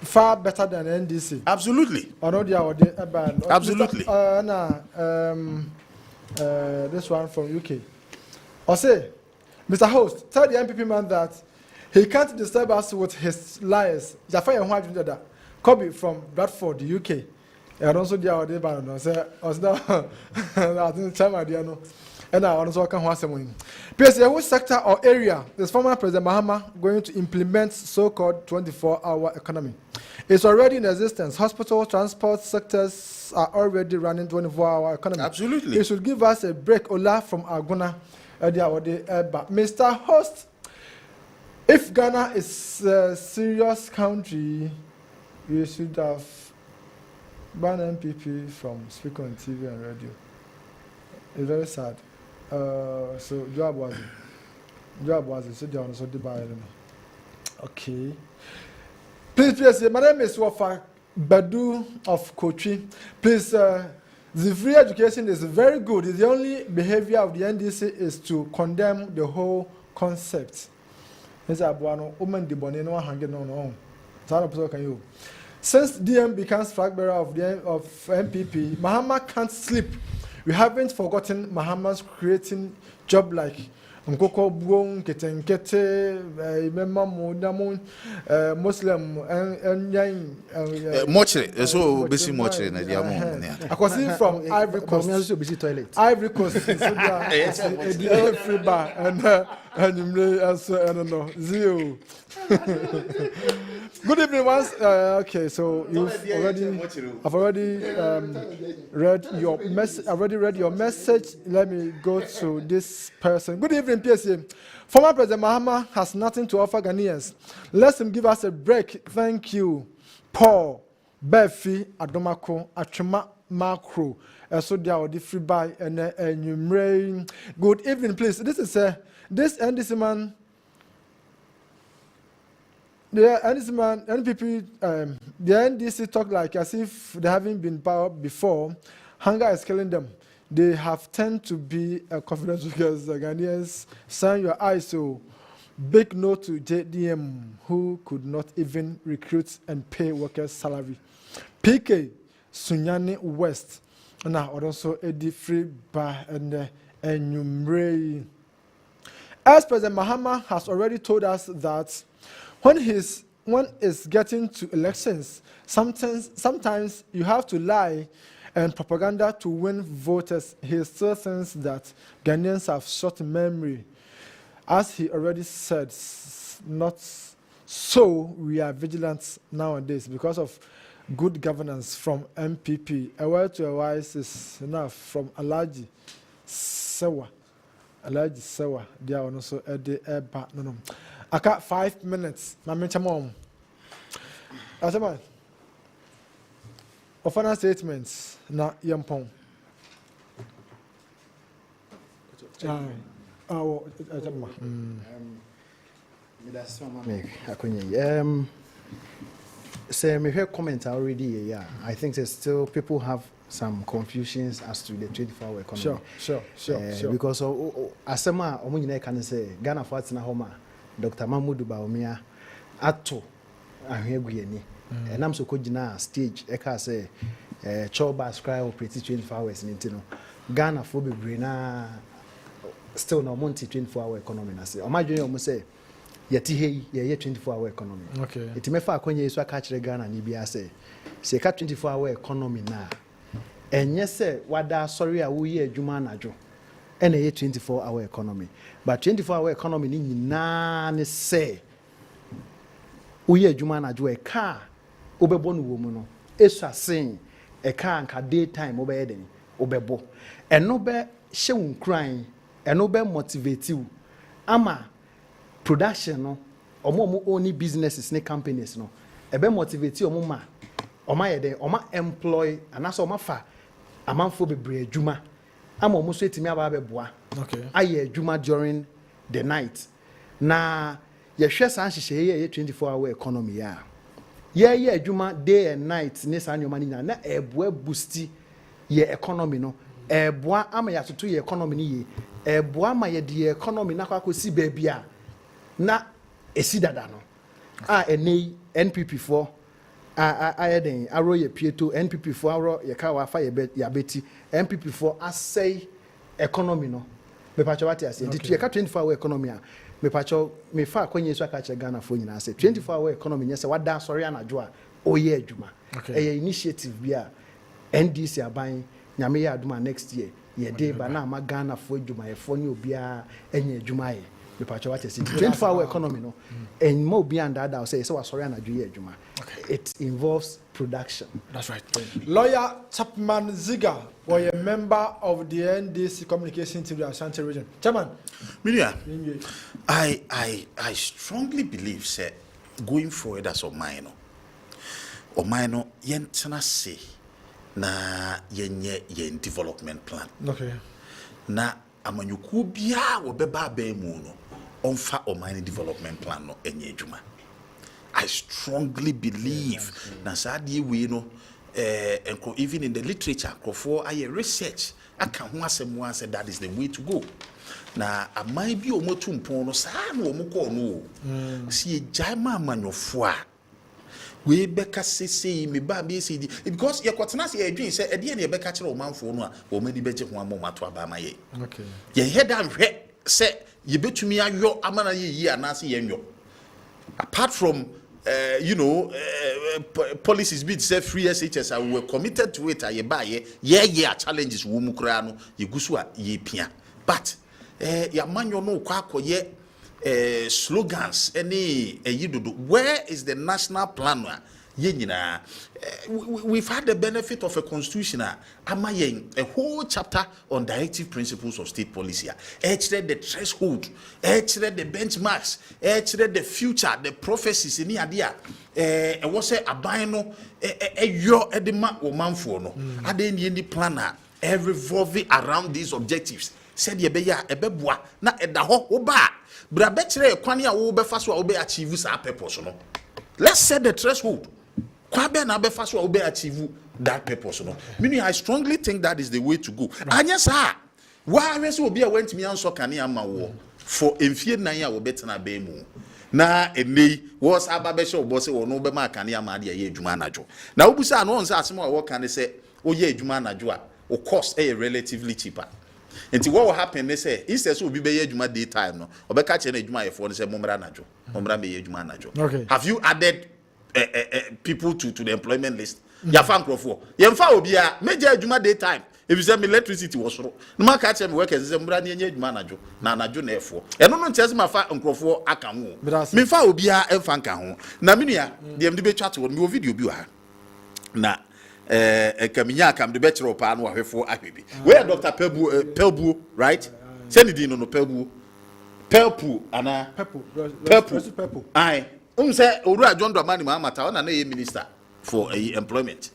far better than NDC. Absolutely. Absolutely. This one from UK. Or say, Mr. Host, tell the MPP man that he can't disturb us with his lies. Jaffa and White that. Kobe from Bradford, the UK. And also the other band. I said, I didn't tell my dear no. And I also can watch them. Because which sector or area is former President Mahama going to implement so-called 24-hour economy? It's already in existence. Hospital, transport sectors are already running 24-hour economy. Absolutely. It should give us a break. Ola from Aguna. Mr. Host, if Ghana is a serious country, you should have ban MPP from speaking on TV and radio. It's very sad. So job was so they also divide. Okay. Please, my name is Wafa Badu of Kochi. Please, the free education is very good. The only behavior of the NDC is to condemn the whole concept. Since DM becomes flag bearer of MPP, Mahama can't sleep. We haven't forgotten Mahama's creating job like Akuoko Kwarteng, Ketenkete, Muslim, and Mochre, so busy mochre na dia mo. I can see from Ivory Coast. busy toilet. Ivory Coast, the free bar, and I don't know, zero. Good evening, once. Okay, so I've already read your message. I've already read your message. Let me go to this person. Good evening, PSA. Former President Mahama has nothing to offer Ghanaians. Let him give us a break. Thank you, Paul, Befi, Adomako, Achuma, Macro. So they are the free buy and enumerate. Good evening, please. This is this NDC man. The NPP, the NDC talk like as if they haven't been power before. Hunger is killing them. They have tend to be confidential because the Ghanaians sign your eyes. So big no to JDM, who could not even recruit and pay workers' salary. PK Sunyani West, and now also Eddie Free by and enumerate. As President Mahama has already told us that when is getting to elections, sometimes you have to lie and propaganda to win voters. He still thinks that Ghanaians have short memory. As he already said, not so. We are vigilant nowadays because of good governance from MPP. A word to a wise is enough from Alaji Sewa. Alaji Sewa. They are also at the air back. No. I got 5 minutes. My mom. Asema. Final statements. Na yampong. Say me hear comment already. Yeah, I think there's still people have some confusions as to the 24-hour economy. Sure. Because asema omunyine can say Ghana for na homa. Dr. Mahmoud Baumia ato ahweguyeni enam so kogina stage e ka say choba scribe operate 24 hours nintino Ghana for bebre na still no monty 24-hour economy na say o madwene o mo say yeti hei ye 24-hour economy. Okay, it mefa akonye yesu aka kire Ghana ni bia say ka 24-hour economy na enye say wada sorry a wo ye adwuma anajo and a 24-hour economy. But 24-hour economy ni nyina ne say uye adwuma na jo e car obebo no wo mu no esuasen e car anka daytime obe eden obebo eno be hye wo nkran eno be motivate you ama production no omo own businesses ne companies no e be motivate omo ma oma ye den oma employ anaso oma fa amanfo bebre adwuma ama omo so etimi aba beboa. Okay, aye adwuma during the night na ye hwe san hyehyɛ ye 24-hour economy ya ye adwuma day and night ne san nyoma ni na eboa boost ye economy no eboa ama ya toto ye economy ni ye eboa ma ye de economy na kwakosi ba bia na esi dada no ene NPP for ayeden aro ye pieto NPP for aro ye ka wa fa ye beti NPP for asay economy no me pacho what you say the 24-hour economy me pacho me fa kwenye so aka che Ghana for nyina say 24-hour economy nyese wada sorry anajo a oye adwuma initiative bia NDC aban nyame ya adwuma next year ye dey ba na ma Ghana for adwuma ye for ni obia enye adwuma ye me pacho what you say 24-hour economy no and mo bia and that say so sorry anajo ye adwuma. It involves production. That's right. Lawyer Chapman Ziga was a member of the NDC communication team in the Ashanti region. Chairman, I strongly believe going forward as Omaino yentana say na yenye yen development plan. Okay. Na amanyuku bia wo beba ba mu no onfa o mine development plan no enye adwuma. I strongly believe na saadie we no even in the literature for research aka ho asem wan say that is the way to go. Na amai bi o motumpon no saa na o mko no si ejama amanyofo a we beka sese me ba be say because ye kwotena say edwin say ede ne beka kire o manfo no a o mani beje ho amomato aba maye. Okay. Ye head and hwe say ye betumi ayo amana ye yi anase ye nyo. Apart from policies be say free SHS we were committed to it aye ba ye challenges wo mu kra no ye gusu a ye pia but ya manyo no kwa akoye slogans any yidodo where is the national plan ye nyina we've had the benefit of a constitution amayen a whole chapter on directive principles of state policy the threshold the benchmarks the future the prophecies in idea was a abino your edema o manfo no ade ni plan revolving around these objectives said ye be ya ebeboa na eda ho wo ba bra be kire kwan ya wo be fa so wo be achieve sa purpose no. Let's set the threshold. Kwa be na be fa so wo be achieve that purpose no. Meaning I strongly think that is the way to go. Anya sa wa we obi a went me anso kane ama wo for emfie nan ya wo betena be mu na enei wo sa ba be she wo se wo no be ma kane ama de ye adwuma anajo na wo busa no nsa asem a wo kane se wo ye adwuma anajo a o cost relatively cheaper. And what will happen, they say, instead of be adwuma daytime, no, or be catching adwuma your phone, say, Momra najo, Momra be adwuma najo. Okay. Have you added people to the employment list? Ya fan crofo. Yemfa obia, major adwuma daytime. If you say me electricity was no man catch me workers, say, Momra ni adwuma najo, na najo na efo. E no chese ma fa crofo aka ho. Me fa obia emfa nka ho. Na menua, dem de be chat won me video bi wa. Na kaminya kam de betro pa no ahwefo ahwebi where Dr. Pelbu right send di no Pelbu ana Pelbu ai say Owura John Dramani Mahamata ona na ye minister for employment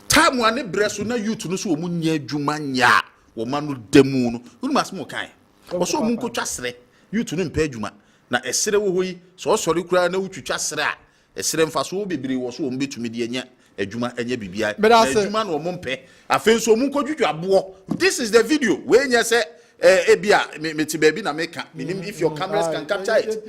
time one breso na youth no so mu nya adwuma nya wo ma no demu no unu masmo kan wo so mu nkotwa sere youth no mpa adwuma na esere wo hoyi so sori kura na wutwitwa sere a esere mfa so bebiri wo so wo mbetumi de nya ejuma enye bibia ejuma no mompe afenso mu nkodwudwa abo. This is the video we nya say ebia meti baby na make if your cameras can capture it.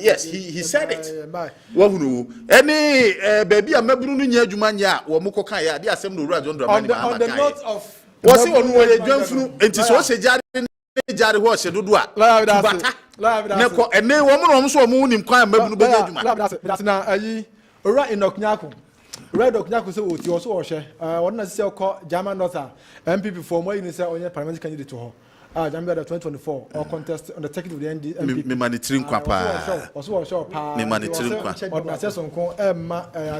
Yes, he said it. Wa hunu any baby amabunu no nya ejuma nya wo mukokan ya de asem no Owura John Dramani Mahama kan. On the note of was it onu we dwamfunu enti so se jare ho se dodo a bata neko ene wo mo no so mo nim kwan amabunu be ejuma na ayi Owura Enoch Nyako Red Okunyako say oti also ohwe won na say call German Northern MPP for more you say onye parliamentary candidate to her January 2024 or contest on the ticket of the MPP me manitirin kwa pa also show pa me manitirin kwa on say sonko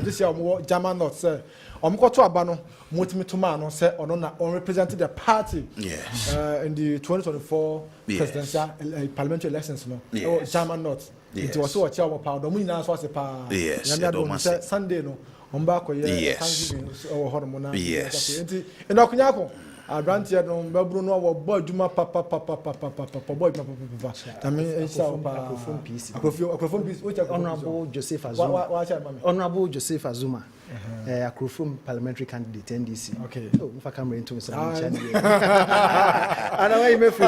this year German North say omkoto aba no motimi to man no say ono na on represent the party yes in the 2024 presidential parliamentary elections no German North it was so cha pa do mu nyina so pa yes Sunday no omba ko ye Thanksgiving hormona enti Okunyako Adwenkyere no babru no wo bo adwuma papa boy papa tami esa pa akrofom peace which Honorable Joseph Azuma Honorable Joseph Azuma akrofom parliamentary candidate NDC. Okay, mfa camera into so and away me so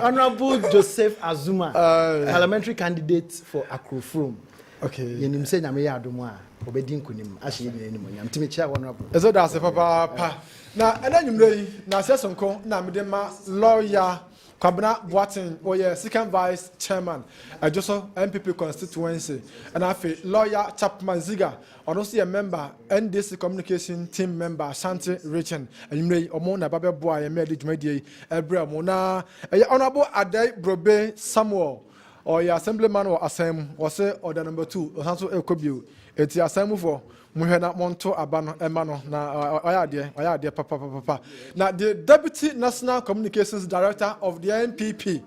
Honorable Joseph Azuma parliamentary candidate for akrofom. Okay, yenim se nyame ya adomo a obedi nkonim ahye yenim nyam timi chia Honorable ezo da se papa na enanyumre na sesonko na medema lawyer Kwabena Boateng oye second vice chairman Ajoso MPP constituency and afi lawyer Chapman Ziga also a member NDC communication team member Ashanti region enumre omo na babe boa ye me dwumadie ebre mo na honorable Adai Brobe Samuel or your assemblyman or assembly or say order number 2 also ekobio eti assembly for muhena monto abano emano na oya papa na the deputy national communications director of the NPP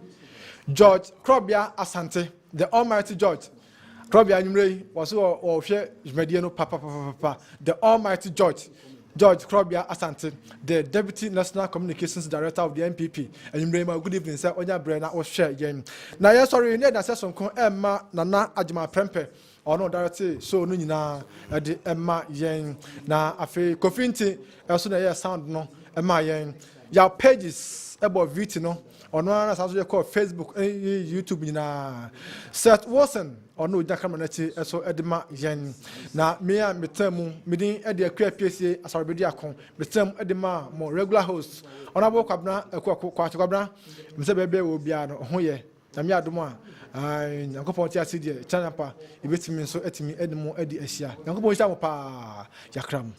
George Krobia Asante the almighty George Krobia Nyumrei was o hwe jumedie no papa the almighty George George Krobia Asante, the Deputy National Communications Director of the NPP. And you may good evening, sir. Onya Brena or share again. Now, yes, sorry, need assessment Emma Nana Ajima Prempe. Or no directly, so no na the Emma Yen na afe Kofinti, also the sound no Emma Yen. Your pages about VT no, or no as you call Facebook, YouTube na Seth Wilson, or no Jackamanati, so Edema Yen. Na me and Metemu, meeting at the Queer PCA as our Bediacon, Metem Edema, more regular hosts. On our walk up now, Akuoko Kwarteng, Mr. Bebe will be on Hoye, Namia Duma. I go for TCD, Chanapa, if it's me so at me, Edmo, Eddie Asia. Yanko Yakram.